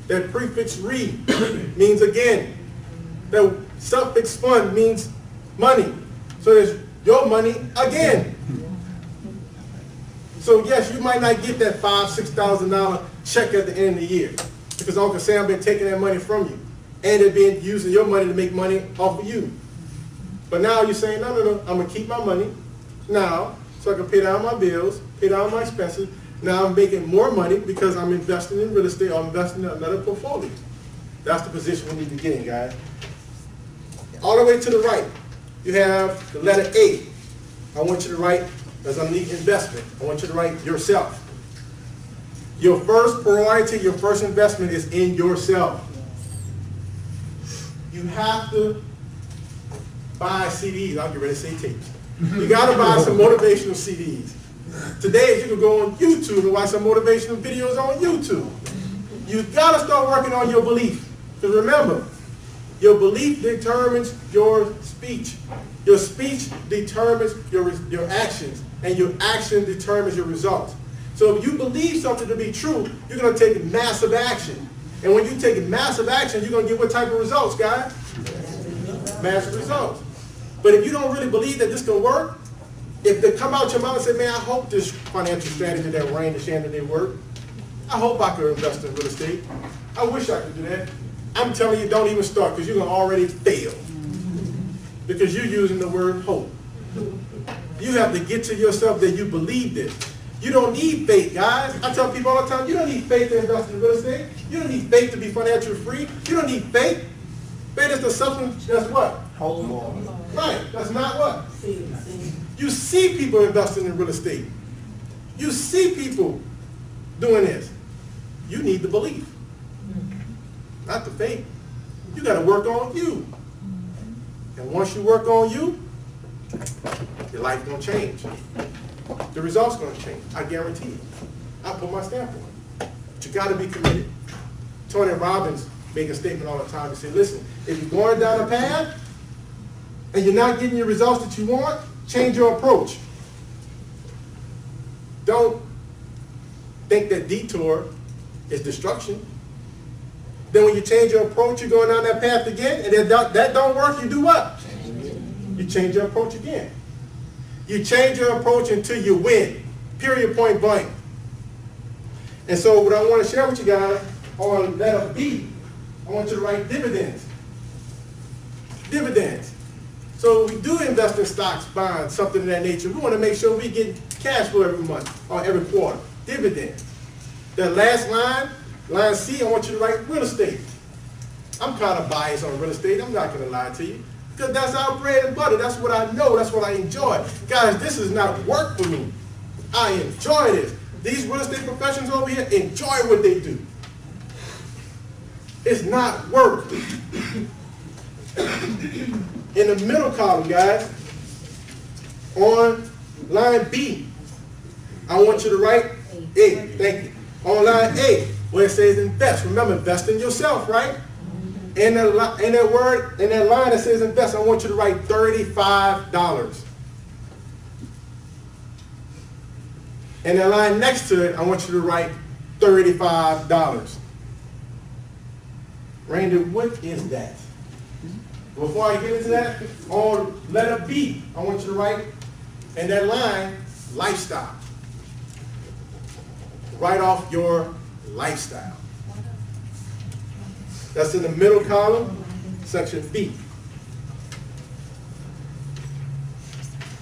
That prefix re means again. That suffix fund means money. So there's your money again. So yes, you might not get that $5,000, $6,000 check at the end of the year because Uncle Sam been taking that money from you. And they're being using your money to make money off of you. But now you're saying, no, I'm going to keep my money now so I can pay down my bills, pay down my expenses. Now I'm making more money because I'm investing in real estate or I'm investing in another portfolio. That's the position we need to get in, guys. All the way to the right, you have the letter A. I want you to write, as underneath investment, I want you to write yourself. Your first priority, your first investment is in yourself. You have to buy CDs. I'll get ready to say tapes. You got to buy some motivational CDs. Today, you can go on YouTube and watch some motivational videos on YouTube. You got to start working on your belief. Because remember, your belief determines your speech. Your speech determines your actions, and your action determines your results. So if you believe something to be true, you're going to take massive action. And when you take massive action, you're going to get what type of results, guys? Massive results. But if you don't really believe that this can work, if they come out your mouth and say, man, I hope this financial strategy that Rain and Shannon did work. I hope I could invest in real estate. I wish I could do that. I'm telling you, don't even start because you're going to already fail. Because you're using the word hope. You have to get to yourself that you believe this. You don't need faith, guys. I tell people all the time, you don't need faith to invest in real estate. You don't need faith to be financially free. You don't need faith. Faith is the substance that's what? Hope. Right. That's not what? You see people investing in real estate. You see people doing this. You need the belief, not the faith. You got to work on you. And once you work on you, your life's going to change. The results going to change. I guarantee you. I put my stamp on it. But you got to be committed. Tony Robbins make a statement all the time. He said, listen, if you're going down a path and you're not getting your results that you want, change your approach. Don't think that detour is destruction. Then when you change your approach, you're going down that path again, and that don't work, you do what? You change your approach again. You change your approach until you win. Period, point blank. And so what I want to share with you guys on letter B, I want you to write dividends. Dividends. So we do invest in stocks, bonds, something of that nature. We want to make sure we get cash flow every month or every quarter. dividends. The last line, line C, I want you to write real estate. I'm kind of biased on real estate, I'm not gonna lie to you. Because that's our bread and butter, that's what I know, that's what I enjoy. Guys, this is not work for me. I enjoy this. These real estate professionals over here enjoy what they do. It's not work. In the middle column, guys, on line B, I want you to write A. Thank you. On line A, where it says invest. Remember, invest in yourself, right? In that line that says invest, I want you to write $35. And the line next to it, I want you to write $35. Randy, what is that? Before I get into that, on letter B, I want you to write in that line, lifestyle. Write off your lifestyle. That's in the middle column, section B.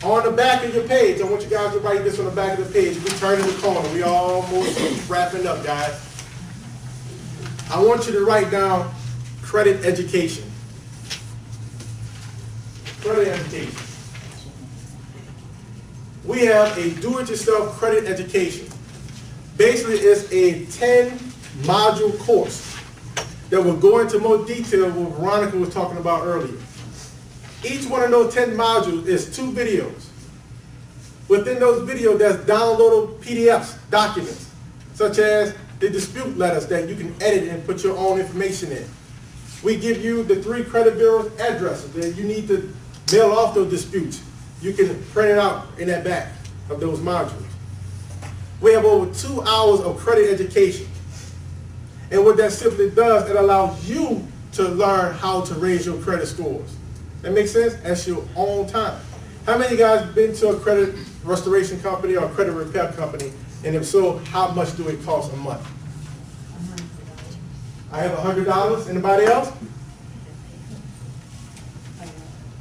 On the back of your page, I want you guys to write this on the back of the page. We turn in the corner. We almost wrapping up, guys. I want you to write down credit education. Credit education. We have a do-it-yourself credit education. Basically, it's a 10-module course that will go into more detail what Veronica was talking about earlier. Each one of those 10 modules is 2 videos. Within those videos, there's downloadable PDFs, documents, such as the dispute letters that you can edit and put your own information in. We give you the 3 credit bureau addresses that you need to mail off those disputes. You can print it out in that back of those modules. We have over 2 hours of credit education. And what that simply does, it allows you to learn how to raise your credit scores. That makes sense? At your own time. How many of you guys been to a credit restoration company or a credit repair company? And if so, how much do it cost a month? I have $100. Anybody else?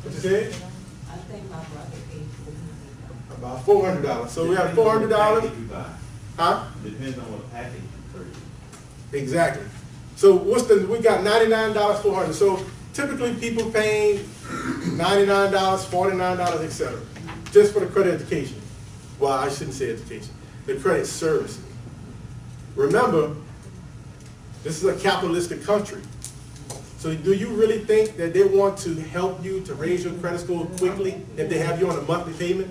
What you said? I think my brother paid About $400. So we have $400. Huh? Depends on what package you purchase. Exactly. So we got $99, $400. So typically people paying $99, $49, etc. just for the credit education. Well, I shouldn't say education. The credit services. Remember, this is a capitalistic country. So do you really think that they want to help you to raise your credit score quickly if they have you on a monthly payment?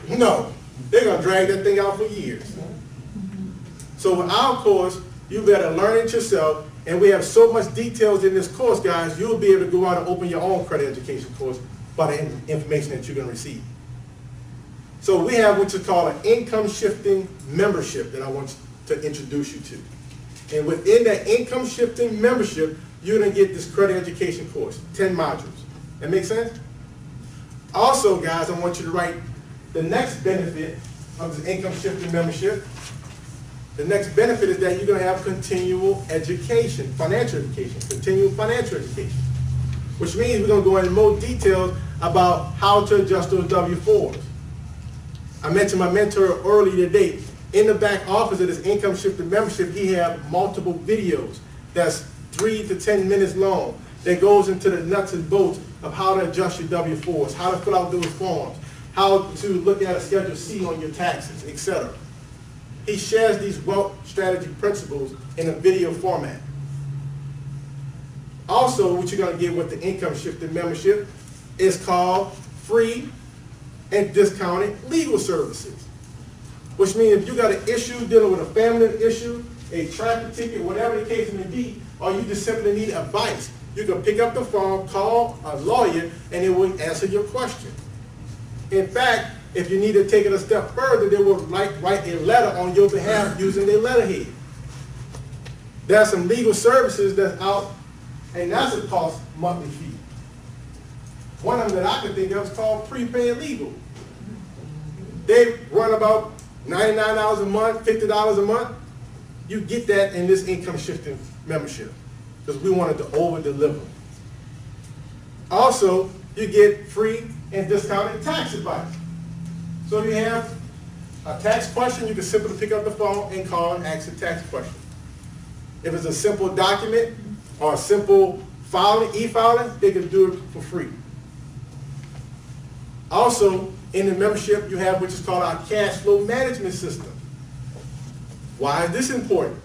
No. They're going to drag that thing out for years. So with our course, you better learn it yourself, and we have so much details in this course, guys, you'll be able to go out and open your own credit education course by the information that you're going to receive. So we have what you call an income shifting membership that I want to introduce you to. And within that income shifting membership, you're going to get this credit education course, 10 modules. That make sense? Also, guys, I want you to write the next benefit of this income shifting membership. The next benefit is that you're going to have continual education, financial education, continual financial education, which means we're going to go into more details about how to adjust those W-4s. I mentioned my mentor earlier today. In the back office of this income shifting membership, he has multiple videos that's 3 to 10 minutes long that goes into the nuts and bolts of how to adjust your W-4s, how to fill out those forms, how to look at a Schedule C on your taxes, etc. He shares these wealth strategy principles in a video format. Also, what you're going to get with the income shifting membership is called free and discounted legal services. Which means if you got an issue dealing with a family issue, a traffic ticket, whatever the case may be, or you just simply need advice, you can pick up the phone, call a lawyer, and they will answer your question. In fact, if you need to take it a step further, they will write a letter on your behalf using their letterhead. There are some legal services that's out, and that's a cost monthly fee. One of them that I can think of is called prepaid legal. They run about $99 a month, $50 a month. You get that in this income shifting membership because we wanted to over-deliver. Also, you get free and discounted tax advice. So you have a tax question, you can simply pick up the phone and call and ask a tax question. If it's a simple document or a simple filing, e-filing, they can do it for free. Also, in the membership, you have what is called our cash flow management system. Why is this important?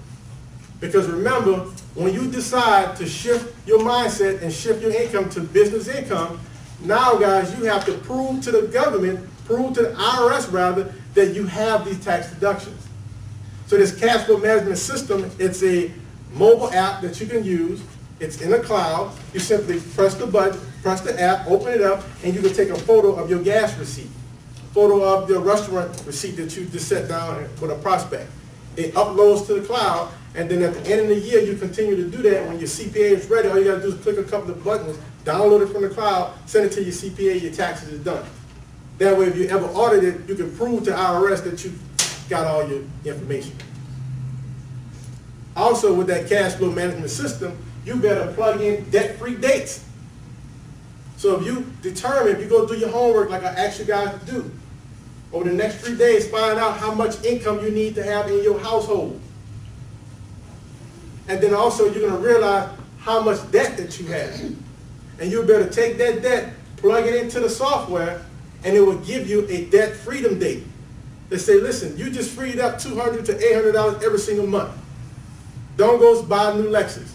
Because remember, when you decide to shift your mindset and shift your income to business income, now guys, you have to prove to the government, prove to the IRS rather, that you have these tax deductions. So this cash flow management system, it's a mobile app that you can use. It's in the cloud. You simply press the button, press the app, open it up, and you can take a photo of your gas receipt, photo of your restaurant receipt that you just set down with a prospect. It uploads to the cloud, and then at the end of the year, you continue to do that. When your CPA is ready, all you gotta do is click a couple of buttons, download it from the cloud, send it to your CPA, your taxes is done. That way, if you ever audit it, you can prove to IRS that you got all your information. Also, with that cash flow management system, you better plug in debt-free dates. So if you determine, if you go do your homework like I asked you guys to do, over the next 3 days, find out how much income you need to have in your household. And then also you're going to realize how much debt that you have. And you better take that debt, plug it into the software, and it will give you a debt freedom date. They say, listen, you just freed up $200 to $800 every single month. Don't go buy a new Lexus.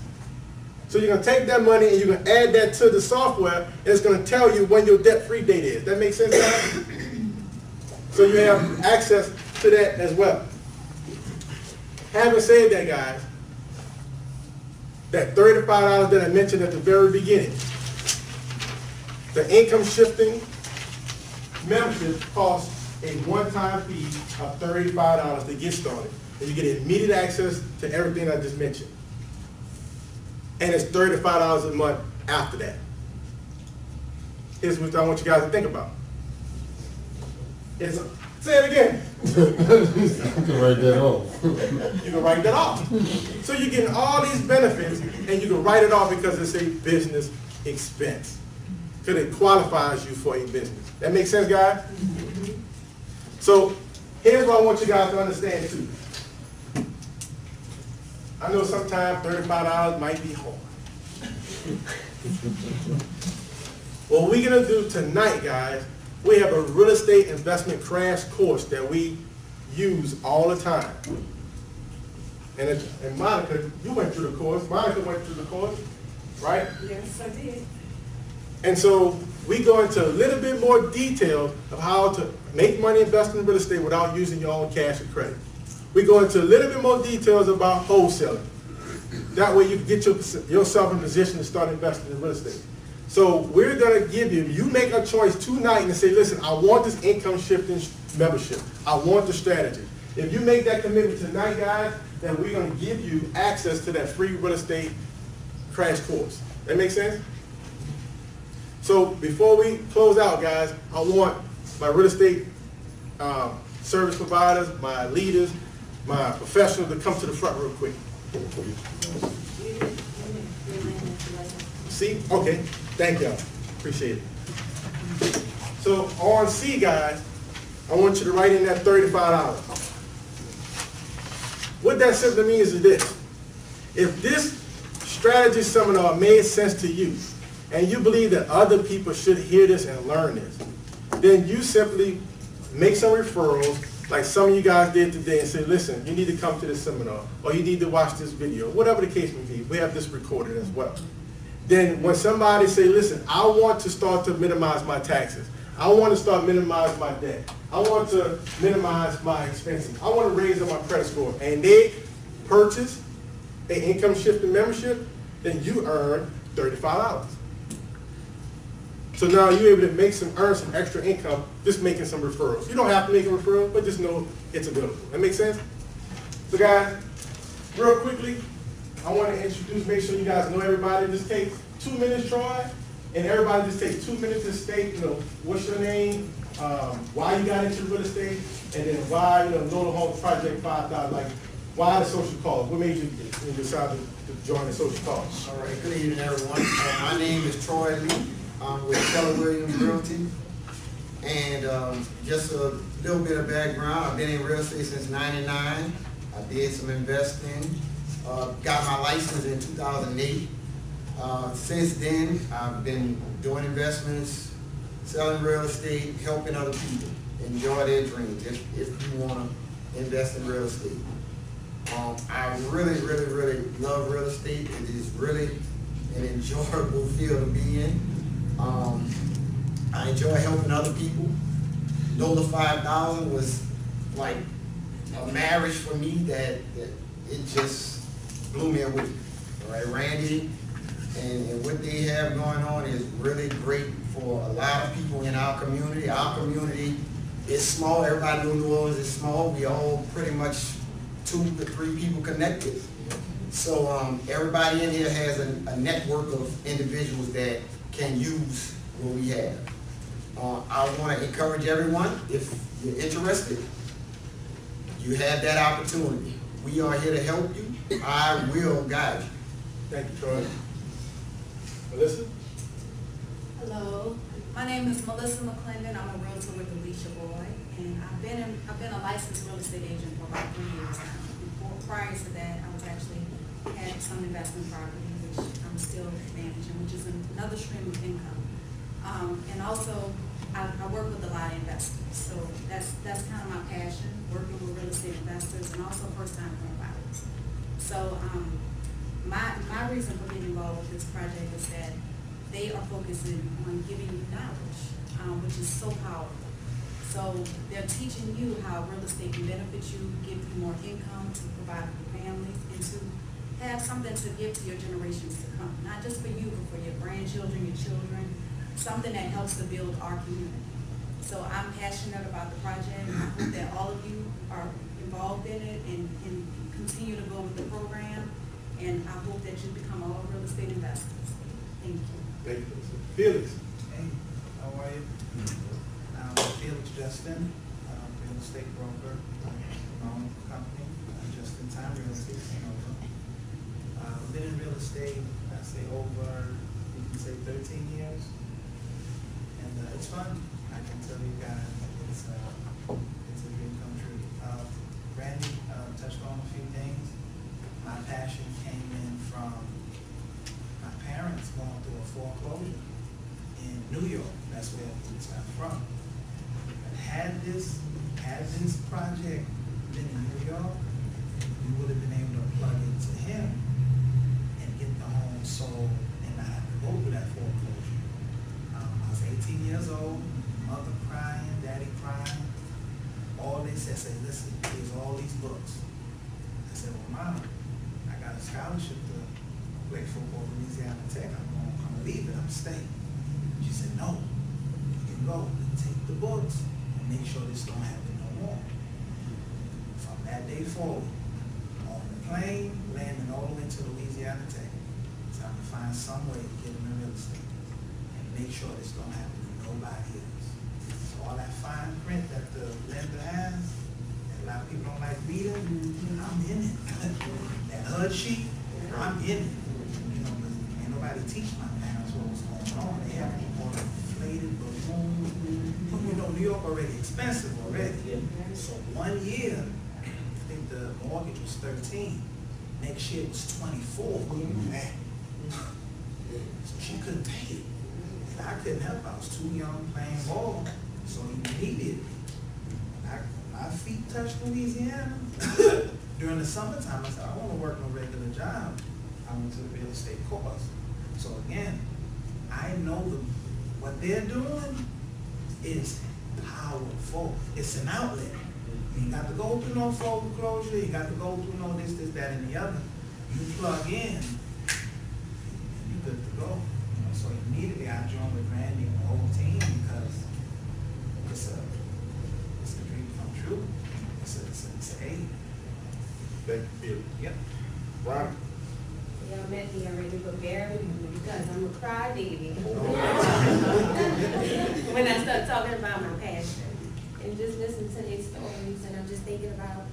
So you're going to take that money and you're going to add that to the software, and it's going to tell you when your debt-free date is. That makes sense, guys? So you have access to that as well. Having said that, guys, that $35 that I mentioned at the very beginning, the income shifting membership costs a one-time fee of $35 to get started. And you get immediate access to everything I just mentioned. And it's $35 a month after that. Here's what I want you guys to think about. Say it again. You can write that off. You can write that off. So you're getting all these benefits, and you can write it off because it's a business expense. Because it qualifies you for a business. That makes sense, guys? So here's what I want you guys to understand too. I know sometimes $35 might be hard. What we're gonna do tonight, guys, we have a real estate investment crash course that we use all the time. And Monica, you went through the course. Monica went through the course, right? Yes, I did. And so we go into a little bit more detail of how to make money investing in real estate without using your own cash or credit. We go into a little bit more details about wholesaling. That way you can get yourself in position to start investing in real estate. So we're going to give you, you make a choice tonight and say, listen, I want this income shifting membership. I want the strategy. If you make that commitment tonight, guys, then we're going to give you access to that free real estate crash course. That make sense? So before we close out, guys, I want my real estate service providers, my leaders, my professionals to come to the front real quick. C? Okay. Thank y'all. Appreciate it. So on C, guys, I want you to write in that $35. What that simply means is this. If this strategy seminar made sense to you, and you believe that other people should hear this and learn this, then you simply make some referrals, like some of you guys did today, and say, listen, you need to come to this seminar, or you need to watch this video, whatever the case may be. We have this recorded as well. Then when somebody say, listen, I want to start to minimize my taxes. I want to start minimize my debt. I want to minimize my expenses. I want to raise up my credit score. And they purchase an income shifting membership, then you earn $35. So now you're able to earn some extra income just making some referrals. You don't have to make a referral, but just know it's available. That makes sense? So guys, real quickly, I want to introduce, make sure you guys know everybody. Just take 2 minutes, Troy, and everybody just take 2 minutes to state, what's your name, why you got into real estate, and then why, Know the Home Project 5,000, like, why the social cause? What made you decide to join the social cause? All right, good evening, everyone. My name is Troy Lee. I'm with Keller Williams Realty. And just a little bit of background, I've been in real estate since '99. I did some investing, got my license in 2008. Since then, I've been doing investments, selling real estate, helping other people enjoy their dreams if you want to invest in real estate. I really, really, really love real estate. It is really an enjoyable field to be in. I enjoy helping other people. Lola 5000 was like a marriage for me that it just blew me away. All right, Randy and what they have going on is really great for a lot of people in our community. Our community is small. Everybody knows New Orleans is small. We all pretty much 2 to 3 people connected. So everybody in here has a network of individuals that can use what we have. I want to encourage everyone, if you're interested, you have that opportunity. We are here to help you. I will guide you. Thank you, Troy. Melissa? Hello, my name is Melissa McClendon. I'm a realtor with Alicia Boyd, and I've been a licensed real estate agent for about 3 years now. Prior to that, I was actually had some investment property, which I'm still managing, which is another stream of income. And also, I work with a lot of investors, so that's kind of my passion, working with real estate investors and also first-time home buyers. So my reason for getting involved with this project is that they are focusing on giving you knowledge, which is so powerful. So they're teaching you how real estate can benefit you, give you more income to provide for your families, and to have something to give to your generations to come. Not just for you, but for your grandchildren, your children, something that helps to build our community. So I'm passionate about the project. I hope that all of you are involved in it and continue to go with the program. And I hope that you become all real estate investors. Thank you. Thank you, Melissa. Felix? Hey, how are you? I'm Felix Justin, real estate broker, own company, Just in Time Realty, Hanover. I've been in real estate, I say over, you can say 13 years. And it's fun. I can tell you guys, it's a dream come true. Randy touched on a few things. My passion came in from my parents going through a foreclosure in New York. That's where I'm from. But had this project been in New York, we would have been able to plug into him and get the home sold and not have to go through that foreclosure. I was 18 years old, mother crying, daddy crying. All they said, listen, here's all these books. I said, well, Mom, I got a scholarship to play football at Louisiana Tech. I'm gonna leave it, I'm staying. She said, no, you can go and take the books and make sure this don't happen no more. From that day forward, on the plane, landing all the way to Louisiana Tech, so I'm gonna find some way to get into real estate and make sure this don't happen to nobody else. So all that fine print that the lender has, that a lot of people don't like reading, I'm in it. That HUD sheet, I'm in it. You know, but ain't nobody teach my parents what was going on. They have all the inflated balloons. You know, New York already expensive already. So 1 year, I think the mortgage was 13. Next year it was 24. Man. So she couldn't pay it. And I couldn't help. I was too young playing ball. So immediately, my feet touched Louisiana. During the summertime, I said, I want to work a regular job. I went to the real estate course. So again, I know what they're doing is powerful. It's an outlet. You ain't got to go through no foreclosure. You got to go through no this, that, and the other. You plug in, and you're good to go. You know, so immediately I joined with Randy and the whole team because it's a dream come true. It's an aid. Thank you, Felix. Yep. Ron? Y'all met me already, but bear with me because I'm a crybaby. When I start talking about my passion and just listen to these stories, and I'm just thinking about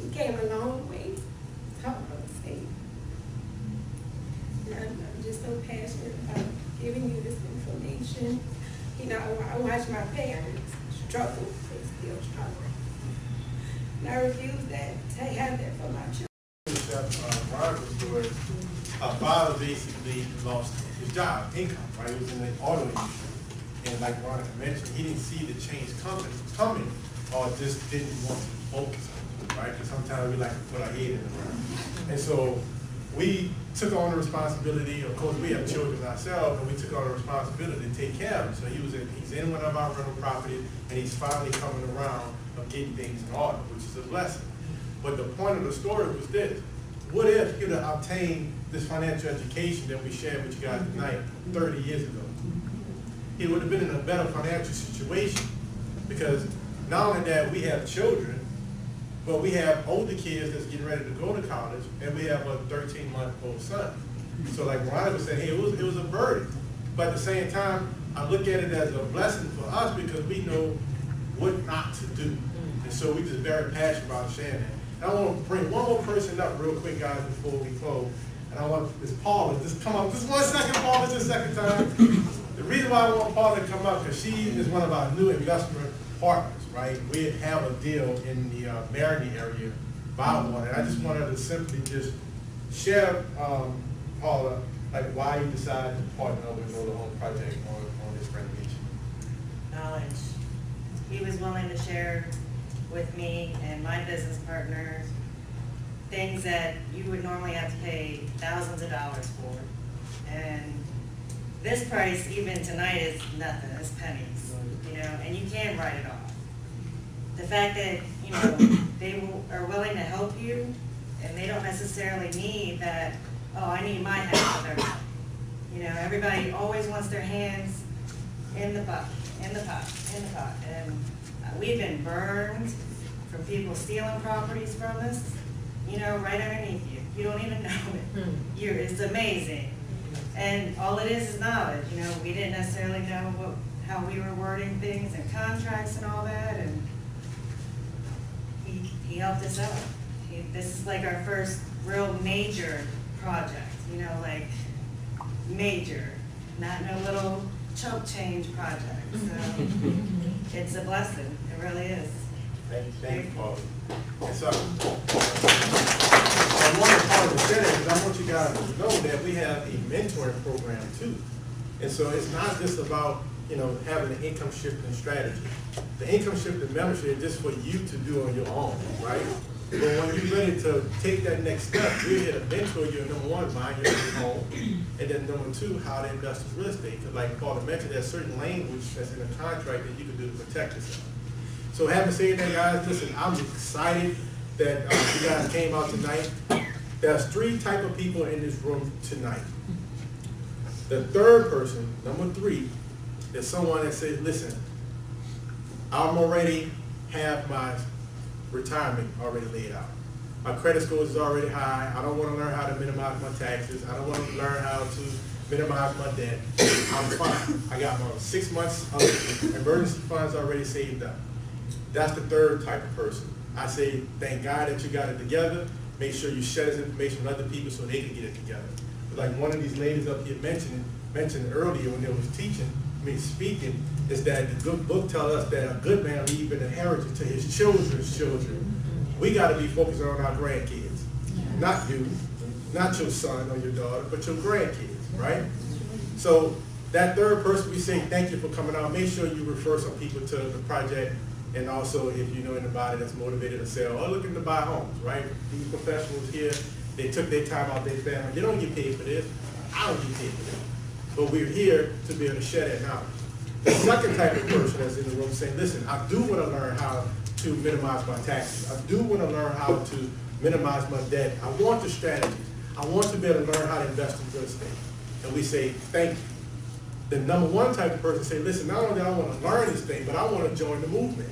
we came a long way. much my parents struggle, they still struggle. And I refuse that to have that for my children. Veronica's story, her father basically lost his job, income, right? He was in the auto industry. And like Veronica mentioned, he didn't see the change coming, or just didn't want to focus on it, right? Because sometimes we like to put our head in the ground. And so we took on the responsibility, of course, we have children ourselves, and we took on the responsibility to take care of him. So he's in one of our rental properties, and he's finally coming around of getting things in order, which is a blessing. But the point of the story was this: what if he'd have obtained this financial education that we shared with you guys tonight 30 years ago? He would have been in a better financial situation, because not only that we have children, but we have older kids that's getting ready to go to college, and we have a 13-month-old son. So like Veronica said, hey, it was a burden. But at the same time, I look at it as a blessing for us, because we know what not to do. And so we're just very passionate about sharing that. And I want to bring one more person up real quick, guys, before we close. And I want Ms. Paula, just come up, just 1 second, Paula, just a second time. The reason why I want Paula to come up, because she is one of our new investment partners, right? We have a deal in the Marini area, Bywater, and I just wanted to simply just share, Paula, like why you decided to partner with Nola Home Project on this renovation. Knowledge. He was willing to share with me and my business partners things that you would normally have to pay thousands of dollars for. And this price, even tonight, is nothing, it's pennies, you know, and you can write it off. The fact that, you know, they are willing to help you, and they don't necessarily need that, oh, I need my half of their, you know, everybody always wants their hands in the pot, in the pot, in the pot. And we've been burned from people stealing properties from us, you know, right underneath you. You don't even know it. It's amazing. And all it is knowledge. You know, we didn't necessarily know how we were wording things and contracts and all that, and he helped us out. This is like our first real major project, you know, like major, not no little chump change project. So it's a blessing, it really is. Thank you, Paula. And so, I wanted Paula to share that, because I want you guys to know that we have a mentoring program too. And so it's not just about, you know, having an income shifting strategy. The income shifting membership is just for you to do on your own, right? But when you're ready to take that next step, we're here to mentor you, number one, mind your own home, and then number two, how to invest in real estate. Because like Paula mentioned, there's certain language that's in the contract that you can do to protect yourself. So having said that, guys, listen, I'm excited that you guys came out tonight. There's 3 types of people in this room tonight. The third person, number 3, is someone that says, listen, I'm already have my retirement already laid out. My credit score is already high. I don't want to learn how to minimize my taxes. I don't want to learn how to minimize my debt. I'm fine. I got my 6 months of emergency funds already saved up. That's the third type of person. I say, thank God that you got it together. Make sure you share this information with other people so they can get it together. But like one of these ladies up here mentioned earlier when they was speaking, is that the good book tells us that a good man leaves an inheritance to his children's children. We got to be focused on our grandkids. Not you, not your son or your daughter, but your grandkids, right? So that third person, we say thank you for coming out. Make sure you refer some people to the project. And also, if you know anybody that's motivated to sell or looking to buy homes, right? These professionals here, they took their time out their family. They don't get paid for this. I don't get paid for this. But we're here to be able to share that knowledge. The second type of person that's in the room saying, listen, I do want to learn how to minimize my taxes. I do want to learn how to minimize my debt. I want the strategies. I want to be able to learn how to invest in real estate. And we say, thank you. The number 1 type of person say, listen, not only do I want to learn this thing, but I want to join the movement.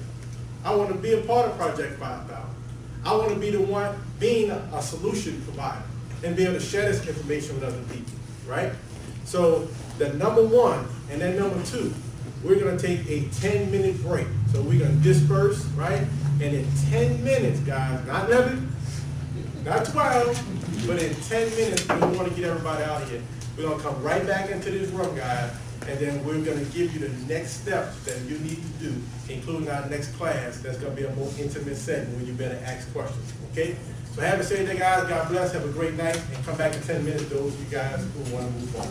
I want to be a part of Project 5000. I want to be the one being a solution provider and be able to share this information with other people, right? So the number 1 and then number 2, we're going to take a 10-minute break. So we're going to disperse, right? And in 10 minutes, guys, not 11, not 12, but in 10 minutes, we want to get everybody out of here. We're going to come right back into this room, guys, and then we're gonna give you the next steps that you need to do, including our next class. That's gonna be a more intimate setting where you better ask questions, okay? So have a safe day, guys. God bless. Have a great night, and come back in 10 minutes, those of you guys who wanna move on.